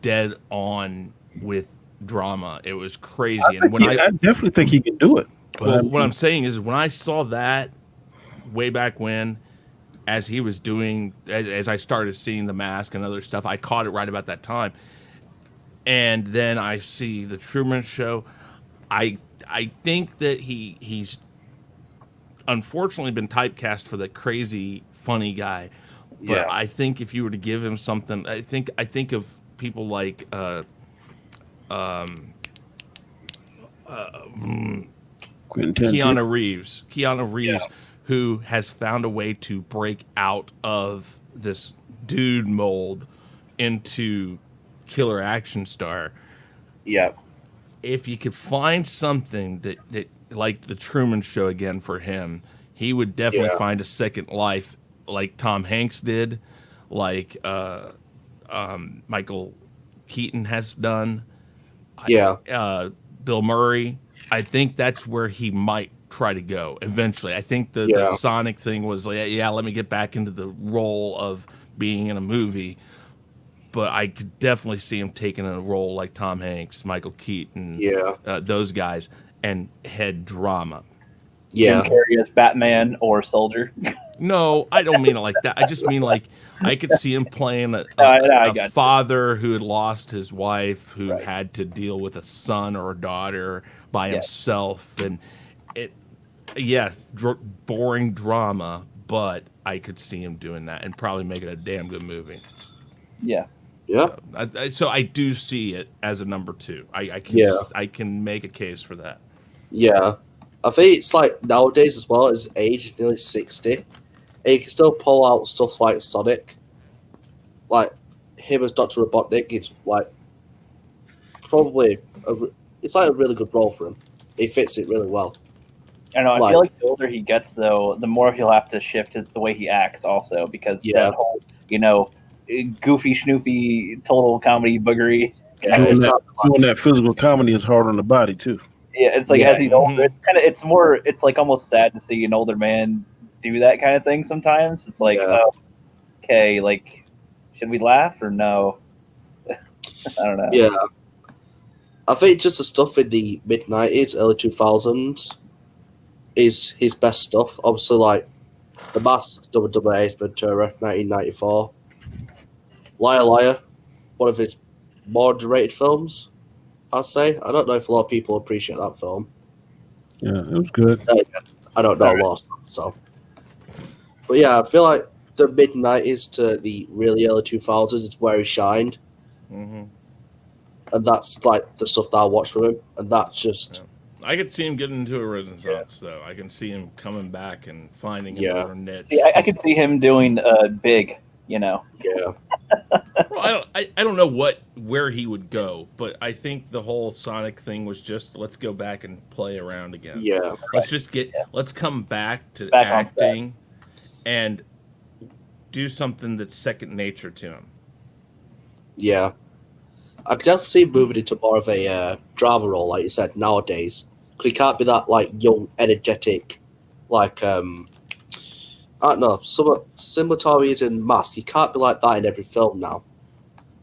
S2: dead on with drama. It was crazy. And when
S3: I definitely think he can do it. But
S2: well, what I'm saying is when I saw that way back when, as he was doing, as I started seeing The Mask and other stuff, I caught it right about that time. And then I see The Truman Show. I think that he's unfortunately been typecast for the crazy funny guy. But
S1: Yeah.
S2: I think if you were to give him something, I think of people like
S3: Quentin Tarantino.
S2: Keanu Reeves, who has found a way to break out of this dude mold into killer action star.
S1: Yeah,
S2: If you could find something that like the Truman Show again for him, he would definitely
S1: Yeah.
S2: find a second life like Tom Hanks did, like Michael Keaton has done.
S1: yeah,
S2: Bill Murray. I think that's where he might try to go eventually. I think the
S1: Yeah.
S2: Sonic thing was like, yeah, let me get back into the role of being in a movie. But I could definitely see him taking a role like Tom Hanks, Michael Keaton,
S1: yeah,
S2: those guys, and head drama.
S1: yeah,
S4: Jim Carrey as Batman or Soldier.
S2: No, I don't mean it like that. I just mean like I could see him playing
S4: I
S2: a
S4: got you.
S2: father who had lost his wife, who
S4: Right.
S2: had to deal with a son or a daughter by
S4: Yeah.
S2: himself, and boring drama. But I could see him doing that and probably making a damn good movie.
S4: Yeah.
S1: yeah.
S2: So I do see it as a number 2. I can make a case for that.
S1: Yeah, I think it's like nowadays as well. His age is nearly 60, and he can still pull out stuff like Sonic. Like him as Dr. Robotnik, it's like probably it's like a really good role for him. He fits it really well.
S4: I don't know. I
S1: Like-
S4: feel like the older he gets, though, the more he'll have to shift the way he acts, also, because
S1: Yeah.
S4: that whole, goofy, schnoopy, total comedy boogery.
S1: Yeah,
S3: Doing
S1: it's
S3: that,
S1: not like-
S3: doing that physical comedy is hard on the body too.
S4: Yeah, it's like
S1: Yeah.
S4: as he's older, it's like almost sad to see an older man do that kind of thing. Sometimes it's like,
S1: Yeah.
S4: oh, okay, like, should we laugh or no? I don't know.
S1: Yeah. I think just the stuff in the mid-90s, early 2000s is his best stuff. Obviously, like The Mask, Double Double Ace Ventura, 1994. Liar Liar, one of his more underrated films, I'd say. I don't know if a lot of people appreciate that film.
S3: Yeah, it was good.
S1: I don't know a lot, so. But yeah, I feel like the mid-90s to the really early 2000s is where he shined.
S2: Mm-hmm.
S1: And that's like the stuff that I watched from him. And that's just,
S2: I could see him getting into a renaissance, though. I can see him coming back and finding
S1: Yeah.
S2: another niche.
S4: See, I could see him doing big. You know,
S1: yeah.
S2: Well, I don't know where he would go, but I think the whole Sonic thing was just let's go back and play around again.
S1: Yeah.
S2: Let's come back to
S4: Back on
S2: acting and do something that's second nature to him.
S1: Yeah. I could definitely see him moving into more of a drama role, like you said, nowadays. Because he can't be that, like, young, energetic, like, I don't know, similar to how he is in Mask. He can't be like that in every film now.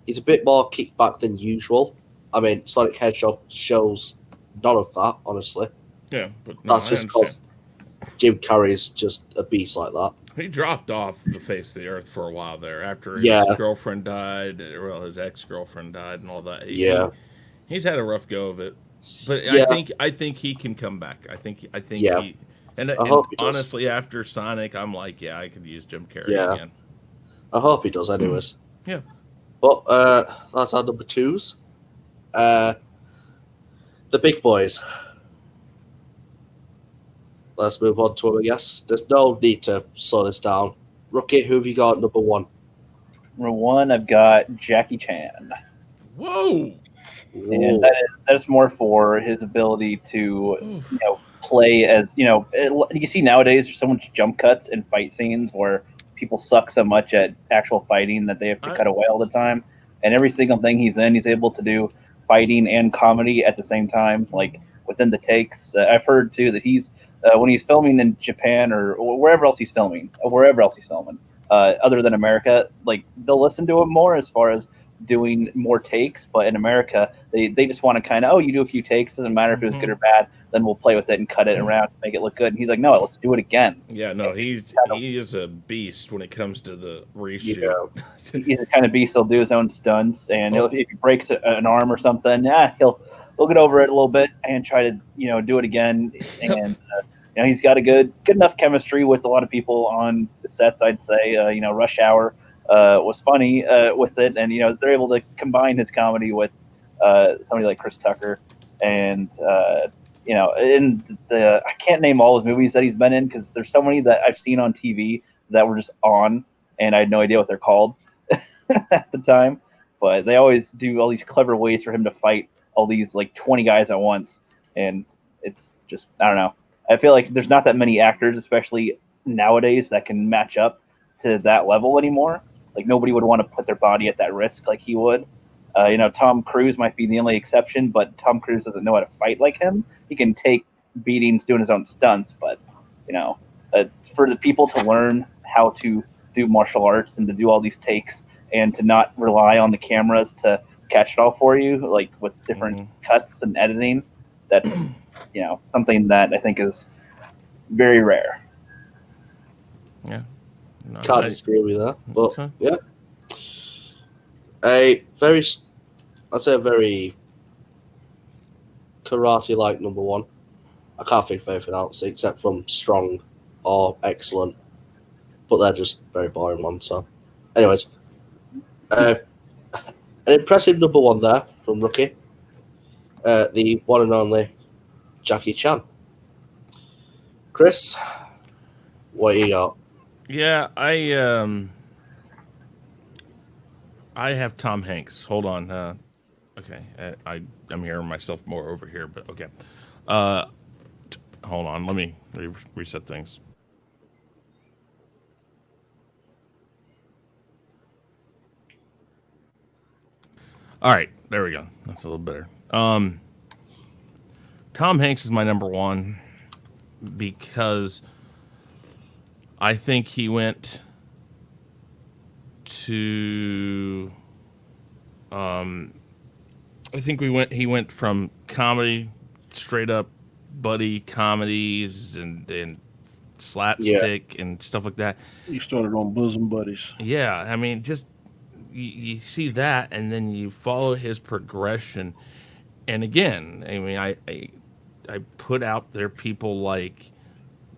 S1: He's a bit more kicked back than usual. I mean, Sonic Hedgehog shows none of that, honestly.
S2: Yeah, but no,
S1: That's just because Jim Carrey's just a beast like that.
S2: he dropped off the face of the earth for a while there after his
S1: Yeah.
S2: girlfriend died. Well, his ex-girlfriend died and all that.
S1: Yeah.
S2: He's had a rough go of it, but
S1: Yeah.
S2: I think he can come back. I think
S1: Yeah.
S2: he. And
S1: hope he does.
S2: honestly, after Sonic, I'm like, yeah, I could use Jim Carrey
S1: Yeah.
S2: again.
S1: I hope he does, anyways.
S2: Yeah.
S1: But that's our number twos. The big boys. Let's move on to them, I guess. There's no need to slow this down. Rookie, who have you got number one?
S4: number one, I've got Jackie Chan,
S2: Whoa.
S4: and that's more for his ability to play as you see nowadays. There's so much jump cuts and fight scenes where people suck so much at actual fighting that they have to cut away all the time. And every single thing he's in, he's able to do fighting and comedy at the same time, like within the takes. I've heard too that he's when he's filming in Japan or wherever else he's filming, other than America, like they'll listen to him more as far as doing more takes. But in America, they just want to kind of, you do a few takes, doesn't matter if it was good or bad, then we'll play with it and cut it around to make it look good. And he's like, no, let's do it again.
S2: Yeah, no, he is a beast when it comes to the reshoot.
S1: Yeah.
S4: He's the kind of beast. He'll do his own stunts, and if he breaks an arm or something, he'll get over it a little bit and try to do it again. And he's got a good enough chemistry with a lot of people on the sets. I'd say Rush Hour was funny with it, and they're able to combine his comedy with somebody like Chris Tucker, and in the I can't name all his movies that he's been in because there's so many that I've seen on TV that were just on, and I had no idea what they're called at the time. But they always do all these clever ways for him to fight all these like 20 guys at once, and it's just I don't know. I feel like there's not that many actors, especially nowadays, that can match up to that level anymore. Like nobody would want to put their body at that risk like he would. Tom Cruise might be the only exception, but Tom Cruise doesn't know how to fight like him. He can take beatings doing his own stunts, but for the people to learn how to do martial arts and to do all these takes and to not rely on the cameras to catch it all for you, like with different cuts and editing, that's something that I think is very rare.
S2: Yeah. No,
S1: Can't disagree with that. But
S2: so.
S1: yeah. I'd say a very karate-like number one. I can't think of anything else except from strong or excellent, but they're just very boring ones. So, anyways, an impressive number one there from Rookie, the one and only Jackie Chan. Chris, what you got?
S2: Yeah, I have Tom Hanks. Hold on. Okay, I'm hearing myself more over here, but okay. Hold on. Let me reset things. All right, there we go. That's a little better. Tom Hanks is my number one because I think he went to I think he went from comedy, straight up buddy comedies and
S1: Yeah.
S2: slapstick and stuff like that.
S3: He started on Bosom Buddies.
S2: Yeah, I mean, just you see that, and then you follow his progression. And again, I mean, I put out there people like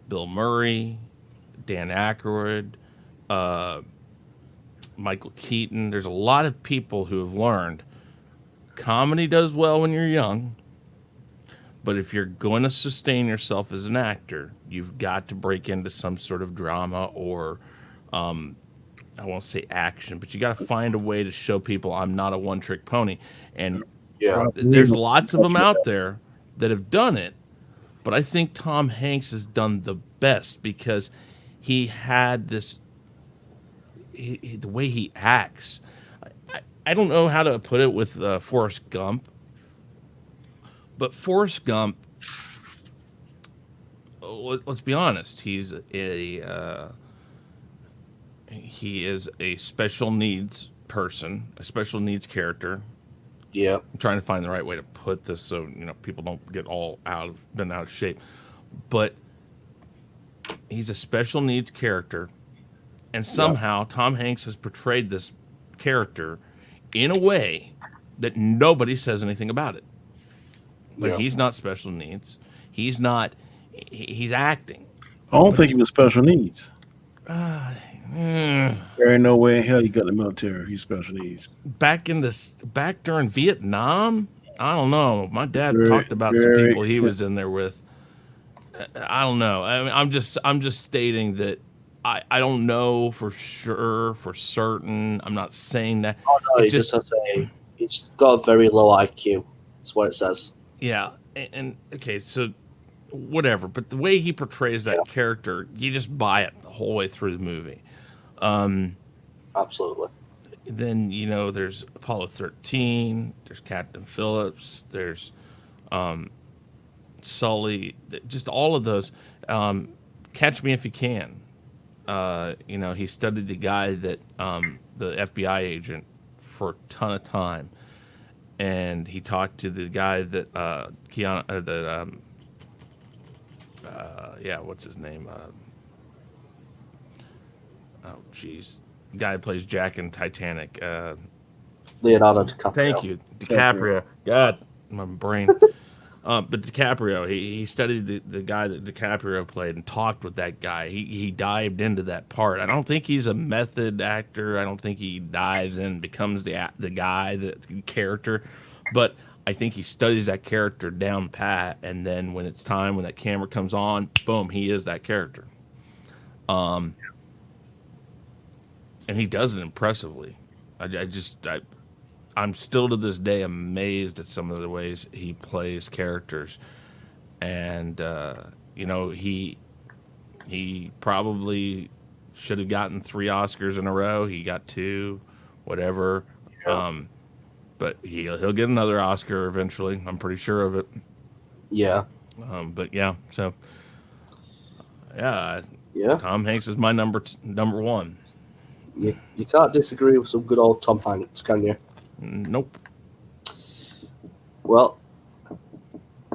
S2: Bill Murray, Dan Aykroyd, Michael Keaton. There's a lot of people who have learned comedy does well when you're young, but if you're going to sustain yourself as an actor, you've got to break into some sort of drama or I won't say action, but you got to find a way to show people I'm not a one-trick pony. And
S1: Yeah.
S2: there's lots of them out there that have done it, but I think Tom Hanks has done the best because he had this the way he acts. I don't know how to put it with Forrest Gump, but Forrest Gump, let's be honest, he is a special needs person, a special needs character.
S1: Yeah.
S2: I'm trying to find the right way to put this so people don't get all bent out of shape. But he's a special needs character, and somehow Tom Hanks has portrayed this character in a way that nobody says anything about it. Like
S1: Yeah.
S2: he's not special needs. He's not. He's acting.
S3: I don't think he was special needs. There ain't no way in hell he got in the military. He's special needs.
S2: Back during Vietnam, I don't know. My dad
S3: Very-
S2: talked about some
S3: very-
S2: people he was in there with. I don't know. I mean, I'm just stating that I don't know for sure, for certain. I'm not saying that.
S1: Oh no,
S2: It
S1: he just has he's got a very low IQ. That's what it says.
S2: Yeah, and okay, so whatever. But the way he portrays that character, you just buy it the whole way through the movie.
S1: Absolutely.
S2: Then there's Apollo 13. There's Captain Phillips. There's Sully. Just all of those. Catch Me If You Can. He studied the guy that the FBI agent for a ton of time, and he talked to the guy that what's his name? Oh, jeez, the guy who plays Jack in Titanic.
S1: Leonardo DiCaprio.
S2: Thank you, DiCaprio. God, my brain. But DiCaprio, he studied the guy that DiCaprio played and talked with that guy. He dived into that part. I don't think he's a method actor. I don't think he dives in and becomes the guy, the character. But I think he studies that character down pat, and then when it's time, when that camera comes on, boom, he is that character. And he does it impressively. I'm still to this day amazed at some of the ways he plays characters, and he probably should have gotten 3 Oscars in a row. He got 2, whatever.
S1: Yeah.
S2: But he'll get another Oscar eventually. I'm pretty sure of it.
S1: Yeah.
S2: But yeah, so yeah,
S1: Yeah.
S2: Tom Hanks is my number one.
S1: You can't disagree with some good old Tom Hanks, can you?
S2: Nope.
S1: Well,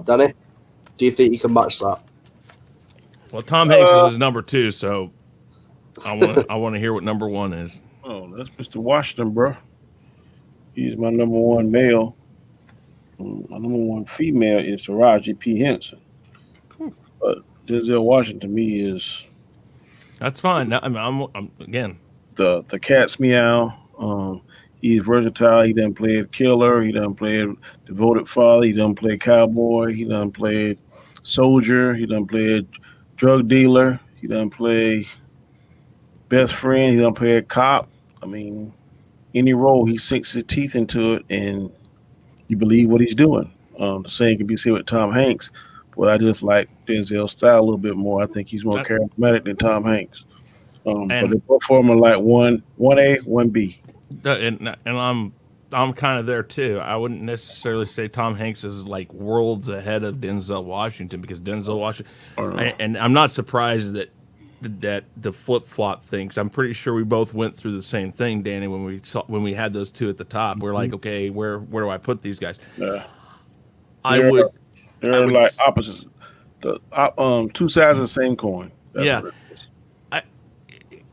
S1: Danny, do you think you can match that?
S2: Well, Tom Hanks was his number 2, so I want to hear what number 1 is.
S3: Oh, that's Mr. Washington, bro. He's my number 1 male. My number 1 female is Taraji P. Henson. But Denzel Washington to me is
S2: That's fine. No, I'm again.
S3: the cat's meow. He's versatile. He done played killer. He done played devoted father. He done played cowboy. He done played soldier. He done played drug dealer. He done played best friend. He done played cop. I mean, any role he sinks his teeth into it, and you believe what he's doing. The same can be said with Tom Hanks, but I just like Denzel's style a little bit more. I think he's more charismatic than Tom Hanks. But they both of them are like one A, one B.
S2: And I'm kind of there too. I wouldn't necessarily say Tom Hanks is like worlds ahead of Denzel Washington, because Denzel Washington, and I'm not surprised that that the flip flop thing. 'Cause I'm pretty sure we both went through the same thing, Danny, when we had those two at the top. We're like, okay, where do I put these guys?
S3: Yeah.
S2: I
S3: They're-
S2: would, I
S3: They're
S2: would
S3: like
S2: s-
S3: opposites. Two sides of the same coin. That's
S2: Yeah.
S3: what it is.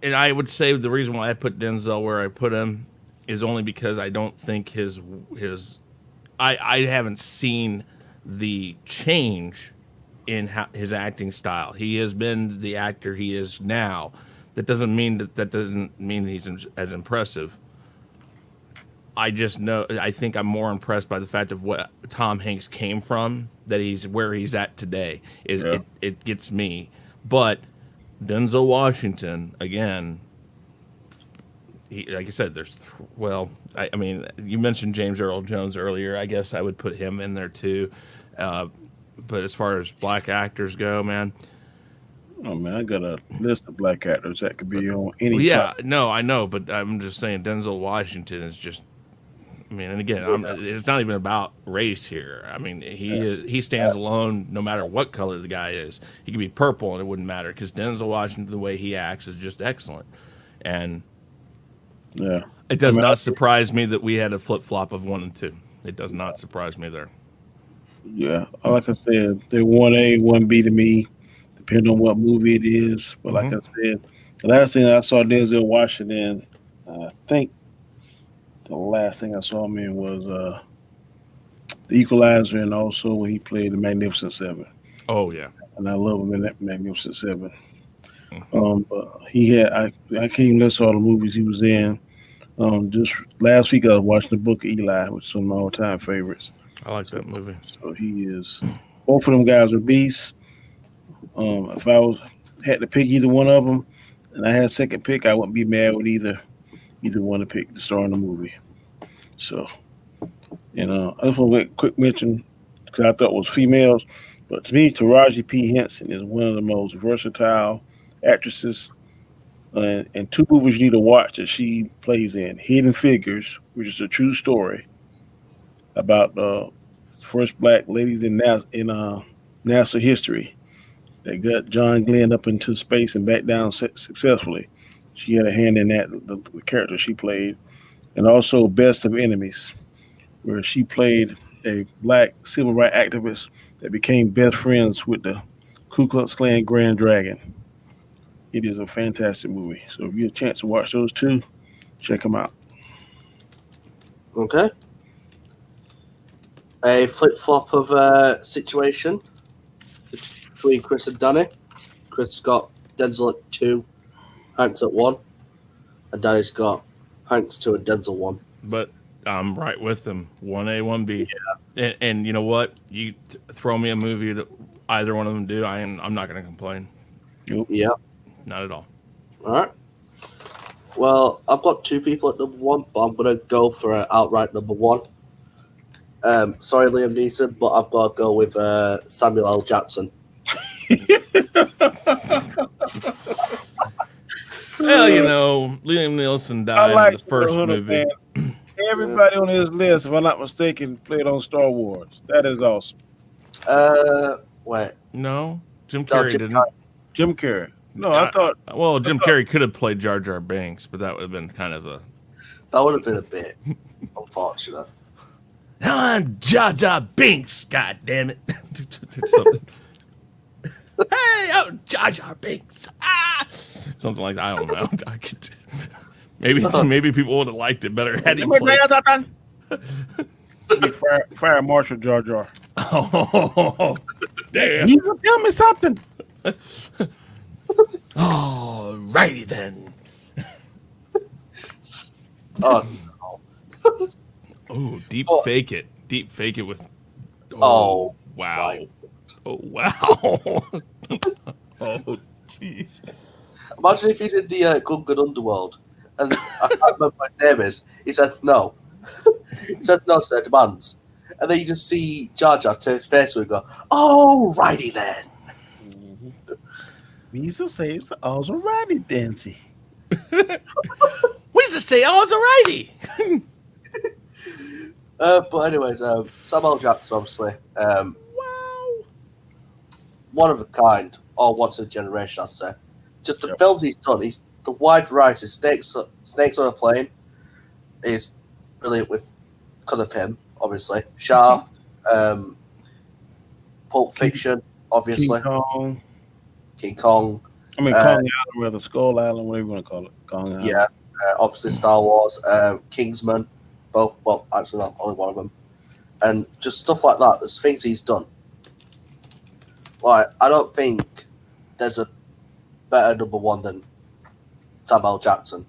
S2: and I would say the reason why I put Denzel where I put him is only because I don't think I haven't seen the change in his acting style. He has been the actor he is now. That doesn't mean that doesn't mean he's as impressive. I just know I think I'm more impressed by the fact of what Tom Hanks came from, that he's where he's at today.
S3: Yeah.
S2: It gets me. But Denzel Washington again, like I said, I mean, you mentioned James Earl Jones earlier. I guess I would put him in there too. But as far as black actors go, man,
S3: Oh man, I got a list of black actors that could be on any.
S2: yeah,
S3: top.
S2: no, I know, but I'm just saying Denzel Washington is just. I mean, and again, it's not even about race here. I mean, he stands alone no matter what color the guy is. He could be purple and it wouldn't matter because Denzel Washington, the way he acts, is just excellent. And
S3: Yeah.
S2: it does
S3: I mean,
S2: not surprise me that we had a flip flop of 1 and 2. It does not surprise me there.
S3: Yeah. Like I said, they're 1A, 1B to me, depending on what movie it is. But like I said, the last thing I saw Denzel Washington, I think the last thing I saw him in was The Equalizer, and also when he played the Magnificent Seven.
S2: Oh yeah,
S3: And I love him in that Magnificent Seven. But I can't even list all the movies he was in. Just last week I was watching The Book of Eli, which is one of my all-time favorites.
S2: I like that movie.
S3: So he is. Both of them guys are beasts. If I had to pick either one of them, and I had a second pick, I wouldn't be mad with either one to pick the star in the movie. So, I just want to make a quick mention because I thought it was females, but to me, Taraji P. Henson is one of the most versatile actresses. And two movies you need to watch that she plays in: Hidden Figures, which is a true story about first black ladies in NASA history that got John Glenn up into space and back down successfully. She had a hand in that, the character she played. And also Best of Enemies, where she played a black civil rights activist that became best friends with the Ku Klux Klan Grand Dragon. It is a fantastic movie. So if you get a chance to watch those two, check them out.
S1: Okay. A flip flop of situation between Chris and Danny. Chris got Denzel at 2, Hanks at 1, and Danny's got Hanks 2 and Denzel 1.
S2: But I'm right with them. 1A, 1B. Yeah. And you know what? You throw me a movie that either one of them do, I'm not going to complain.
S1: Yeah.
S2: Not at all.
S1: All right. Well, I've got 2 people at number 1, but I'm going to go for an outright number 1. Sorry, Liam Neeson, but I've got to go with Samuel L. Jackson.
S2: Well, Liam Neeson died in the first movie.
S3: Everybody on his list, if I'm not mistaken, played on Star Wars. That is awesome.
S1: Wait.
S2: No, Jim Carrey didn't.
S3: Jim Carrey. No, I thought.
S2: Well, Jim Carrey could have played Jar Jar Binks, but that would have been kind of a.
S1: That would have been a bit unfortunate.
S2: I'm Jar Jar Binks, God damn it! Hey, I'm Jar Jar Binks. Something like that. I don't know. Maybe people would have liked it better had he played.
S3: Fire Marshal Jar Jar.
S2: Oh, damn!
S3: You can tell me something.
S2: All righty then.
S1: Oh,
S2: Oh, deep fake it. Deep fake it with.
S1: Oh,
S2: wow.
S1: right.
S2: Oh, wow. Oh, jeez.
S1: Imagine if he's in the Gungan Underworld and I can't remember what his name is. He says no. He says no to their demands. And then you just see Jar Jar turn his face and go, oh, righty then.
S3: Weasel says, all's righty, Dancy.
S2: We used to say, oh, it's alrighty.
S1: But anyways, Samuel Jackson, obviously,
S2: Wow.
S1: one of a kind, or once in a generation, I'd say. just the films he's done. He's the wide variety. Snakes on a Plane is brilliant because of him, obviously. Shaft, Pulp Fiction, obviously. King Kong.
S3: I mean, Kong Island, rather Skull Island, whatever you want to call it. Kong Island.
S1: Yeah, obviously Star Wars, Kingsman. Both. Well, actually, not only one of them. And just stuff like that. There's things he's done. Like, I don't think there's a better number one than Samuel Jackson.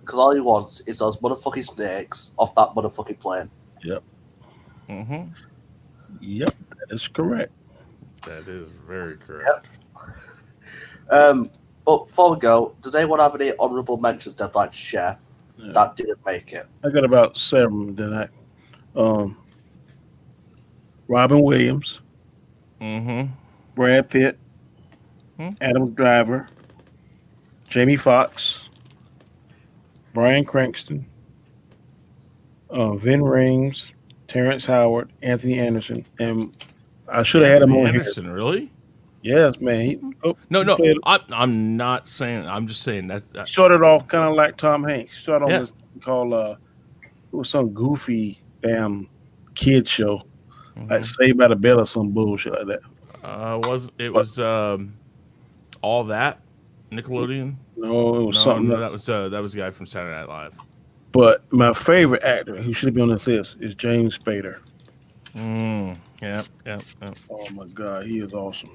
S1: Because all he wants is those motherfucking snakes off that motherfucking plane.
S3: Yep.
S2: Mm-hmm.
S3: Yep, that is correct.
S2: That is very correct.
S1: Yep. But before we go, does anyone have any honourable mentions they'd like to share that didn't make it?
S3: I got about 7 that Robin Williams,
S2: Mm-hmm.
S3: Brad Pitt, Adam Driver, Jamie Foxx, Bryan Cranston, Vin Rames, Terrence Howard, Anthony Anderson, and I should have had him on here.
S2: Anderson, really?
S3: Yes, man.
S2: No. I'm not saying. I'm just saying that.
S3: Started off kind of like Tom Hanks. Started on
S2: Yeah.
S3: this called it was some goofy damn kid show, like Saved by the Bell or some bullshit like that.
S2: Was all that Nickelodeon?
S3: No, it was something.
S2: No, that was the guy from Saturday Night Live.
S3: But my favorite actor, who should be on this list, is James Spader.
S2: Yeah.
S3: Oh my God, he is awesome.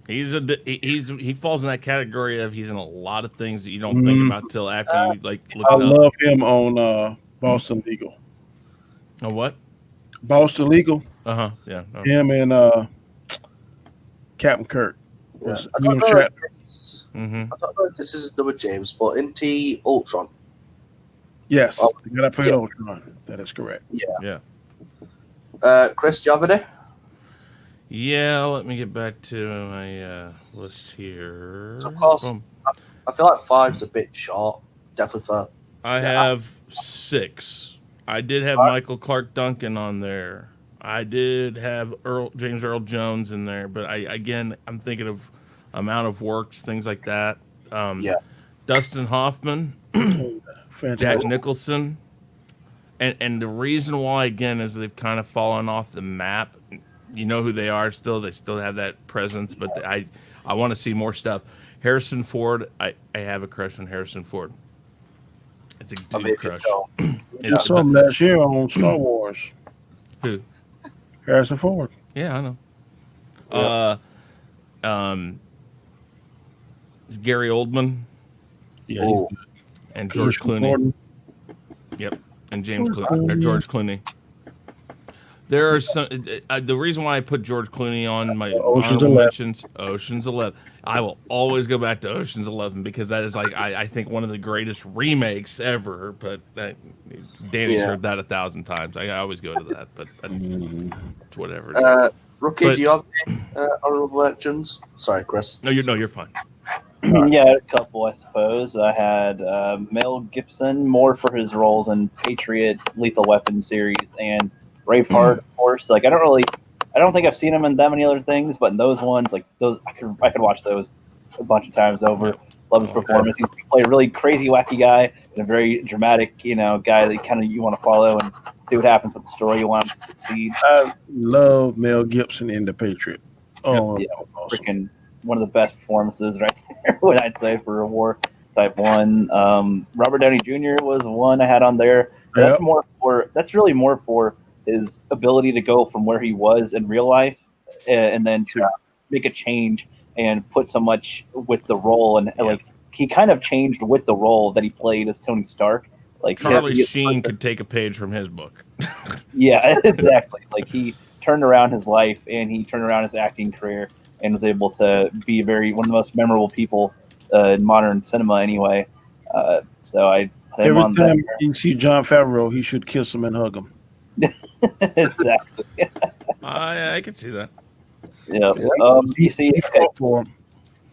S2: He falls in that category of he's in a lot of things that you don't think about till after you look it
S3: I
S2: up.
S3: love him on Boston Legal.
S2: Oh, what?
S3: Boston Legal.
S2: Yeah. Oh.
S3: Him and Captain Kirk.
S1: Yeah.
S3: Was
S1: I don't
S3: William
S1: know.
S3: Shatner.
S2: Mm-hmm.
S1: I don't know if this is number James, but in T Ultron.
S3: Yes,
S1: Oh,
S3: you gotta play Ultron. That is correct.
S2: Yeah.
S1: Chris, do you have any?
S2: Yeah, let me get back to my list here.
S1: So, of course,
S2: Boom.
S1: I feel like 5's a bit short. Definitely for.
S2: I have 6. I did have Michael Clark Duncan on there. I did have James Earl Jones in there, but I'm thinking of amount of works, things like that. Dustin Hoffman, Jack Nicholson, and the reason why again is they've kind of fallen off the map. You know who they are still. They still have that presence, but I want to see more stuff. Harrison Ford, I have a crush on Harrison Ford. It's a dude crush.
S3: I saw him last year on Star Wars.
S2: Who?
S3: Harrison Ford.
S2: Yeah, I know. Gary Oldman.
S3: Yeah, he's good.
S2: And George Clooney.
S3: Gordon.
S2: Yep, and James Clooney or George Clooney. There are some. The reason why I put George Clooney on my honorable mentions, Ocean's 11. I will always go back to Ocean's 11 because that is like I think one of the greatest remakes ever. But Danny's heard that 1,000 times. I always go to that, but that's it's whatever.
S1: Rookie, do you have any honorable mentions? Sorry, Chris.
S2: No, you're fine.
S4: Yeah, a couple, I suppose. I had Mel Gibson, more for his roles in Patriot, Lethal Weapon series, and Braveheart, of course. Like, I don't think I've seen him in that many other things, but in those ones, like those, I could watch those a bunch of times over. Love his performance. He played a really crazy, wacky guy and a very dramatic, guy that you want to follow and see what happens with the story. You want him to succeed.
S3: I love Mel Gibson in The Patriot. Oh,
S4: yeah,
S3: awesome.
S4: Freaking one of the best performances right there, what I'd say, for a war type one. Robert Downey Jr. was one I had on there. But that's really more for his ability to go from where he was in real life and then to make a change and put so much with the role. And like, he kind of changed with the role that he played as Tony Stark. Like,
S2: Charlie Sheen could take a page from his book.
S4: Yeah, exactly. Like, he turned around his life and he turned around his acting career and was able to be one of the most memorable people in modern cinema anyway. So I put him on
S3: Every time you see Jon Favreau, he should kiss him and hug him.
S4: Exactly.
S2: I can see that.
S4: Yeah.
S3: He fought for him.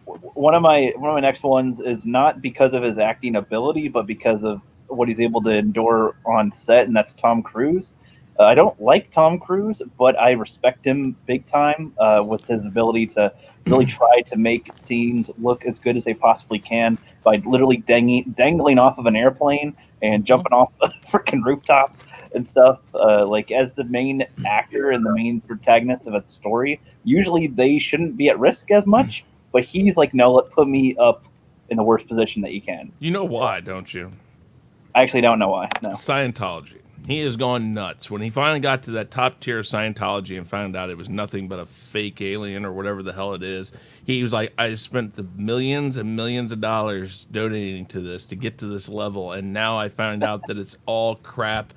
S4: One of my next ones is not because of his acting ability, but because of what he's able to endure on set, and that's Tom Cruise. I don't like Tom Cruise, but I respect him big time with his ability to really try to make scenes look as good as they possibly can by literally dangling off of an airplane and jumping off the freaking rooftops and stuff. Like as the main actor and the main protagonist of a story, usually they shouldn't be at risk as much. But he's like, no, put me up in the worst position that you can.
S2: You know why, don't you?
S4: I actually don't know why. No.
S2: Scientology. He has gone nuts. When he finally got to that top tier of Scientology and found out it was nothing but a fake alien or whatever the hell it is, he was like, I spent the millions and millions of dollars donating to this to get to this level, and now I found out that it's all crap.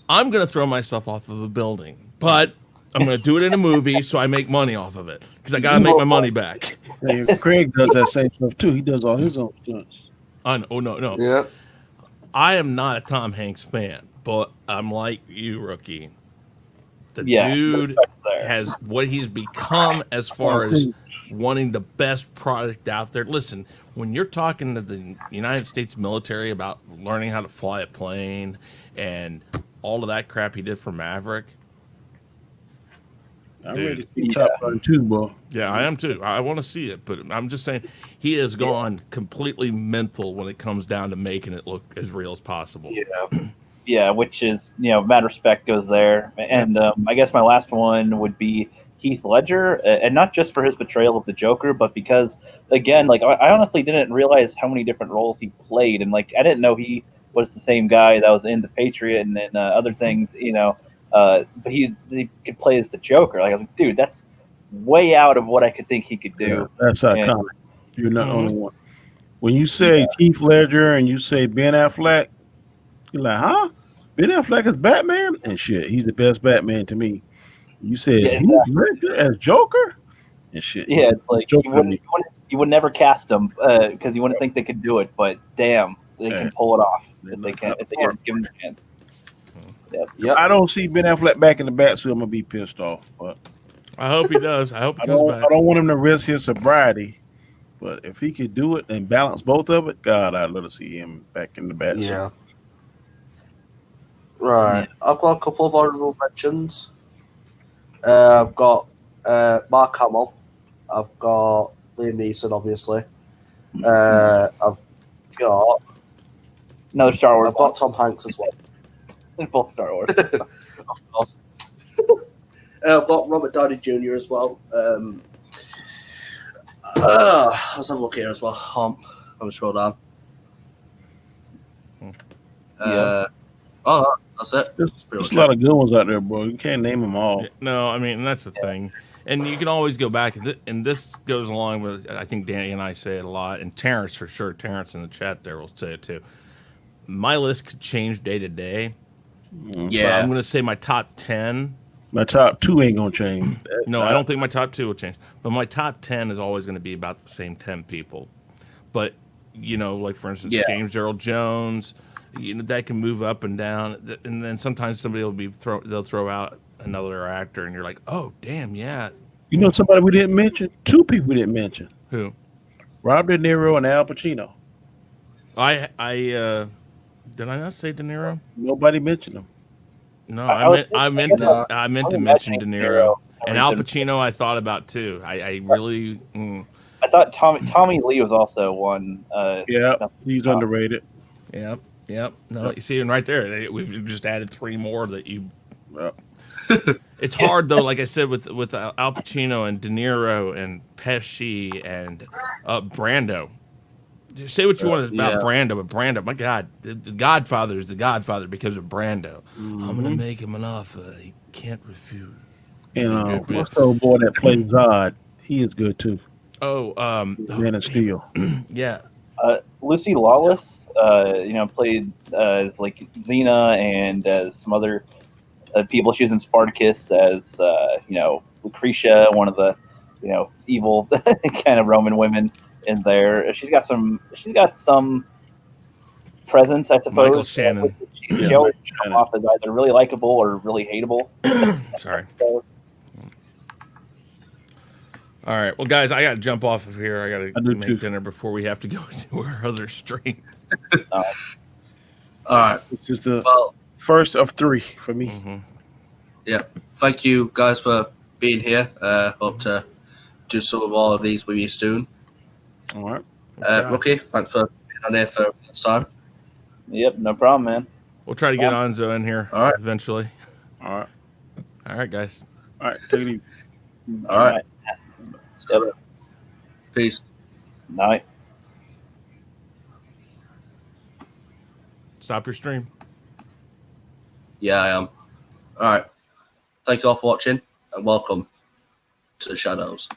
S2: I'm going to throw myself off of a building, but I'm going to do it in a movie so I make money off of it because I got to make my money back.
S3: Hey, Craig does that same stuff too. He does all his own stunts.
S2: Oh, no.
S1: Yeah.
S2: I am not a Tom Hanks fan, but I'm like you, Rookie. The
S4: Yeah,
S2: dude
S4: respect there.
S2: has what he's become as far as wanting the best product out there. Listen, when you're talking to the United States military about learning how to fly a plane and all of that crap he did for Maverick,
S3: I'm
S2: Dude.
S3: ready to see Top Gun 2, boy.
S2: yeah, I am too. I want to see it, but I'm just saying he has gone completely mental when it comes down to making it look as real as possible.
S1: Yeah.
S4: Yeah, which is, mad respect goes there. And I guess my last one would be Heath Ledger, and not just for his portrayal of the Joker, but because, again, like I honestly didn't realize how many different roles he played, and like I didn't know he was the same guy that was in The Patriot and then other things, but he could play as the Joker. Like I was like, dude, that's way out of what I could think he could do.
S3: That's iconic. You're not the
S2: Mhm.
S3: only one. When you say Heath Ledger and you say Ben Affleck, you're like, huh? Ben Affleck is Batman? And shit, he's the best Batman to me. You said
S4: Yeah,
S3: Heath Ledger as Joker? And shit.
S4: Yeah, it's like
S3: Joker
S4: you would never cast them because you wouldn't think they could do it. But damn, they
S3: Yeah.
S4: can pull it off if they can if they get given the chance.
S1: Yep.
S3: I don't see Ben Affleck back in the bat, so I'm gonna be pissed off. But
S2: I hope he does. I hope he
S3: I
S2: comes
S3: don't
S2: back.
S3: want him to risk his sobriety. But if he could do it and balance both of it, God, I'd love to see him back in the bat.
S1: Yeah. Right. I've got a couple of honorable mentions. I've got Mark Hamill. I've got Liam Neeson, obviously. I've got
S4: Another Star Wars.
S1: I've got Tom Hanks as well.
S4: Both Star Wars.
S1: Of course. I've got Robert Downey Jr. as well. Let's have a look here as well. I'm gonna scroll down. That's it.
S3: There's
S1: pretty much
S3: a lot of good ones out there, bro. You can't name them all.
S2: No, I mean, that's the thing. And you can always go back, and this goes along with, I think Danny and I say it a lot, and Terrence for sure, Terrence in the chat there will say it too. My list could change day to day. But
S1: Yeah.
S2: I'm going to say my top 10.
S3: My top two ain't gonna change.
S2: No, I don't think my top 2 will change. But my top 10 is always going to be about the same 10 people. But, like for instance,
S1: Yeah.
S2: James Earl Jones, that can move up and down. And then sometimes somebody will they'll throw out another actor, and you're like, oh, damn, yeah.
S3: You know somebody we didn't mention? Two people we didn't mention.
S2: Who?
S3: Robert De Niro and Al Pacino.
S2: Did I not say De Niro?
S3: Nobody mentioned them.
S2: No,
S4: I
S2: meant to mention De Niro and Al
S4: mentioned-
S2: Pacino. I thought about too. I really.
S4: I thought Tommy Lee was also one.
S3: Yeah, he's underrated.
S2: Yep. No, you see, and right there, we've just added 3 more that you.
S3: Yeah.
S2: It's hard though, like I said, with Al Pacino and De Niro and Pesci and Brando. Say what you want about Brando, but Brando, my God, the Godfather is the Godfather because of Brando. I'm gonna make him an offer he can't refuse.
S3: And what's the old boy that plays Zod? He is good too. Man of Steel.
S2: Yeah.
S4: Lucy Lawless, played as like Xena and as some other people. She was in Spartacus as Lucretia, one of the evil kind of Roman women in there. She's got some presence, I suppose.
S2: Michael Shannon.
S4: She always comes off as either really likable or really hateable.
S2: Sorry.
S4: So,
S2: All right. Well, guys, I got to jump off of here. I got to make
S3: too.
S2: dinner before we have to go to our other stream.
S1: All right.
S3: It's just the
S1: Well,
S3: first of 3 for me.
S2: Mhm.
S1: Yeah. Thank you guys for being here. Hope to do some of all of these with you soon.
S3: All right.
S2: Okay.
S1: Rookie, thanks for being on here for the first time.
S4: Yep, no problem, man.
S2: We'll try to get Anzo in here
S1: All right.
S2: eventually.
S3: All right.
S2: All right, guys.
S3: All right. Take it easy.
S1: All right.
S4: Yep.
S1: Peace.
S4: Night.
S2: Stop your stream.
S1: Yeah, I am. All right. Thank you all for watching and welcome to the Shadows.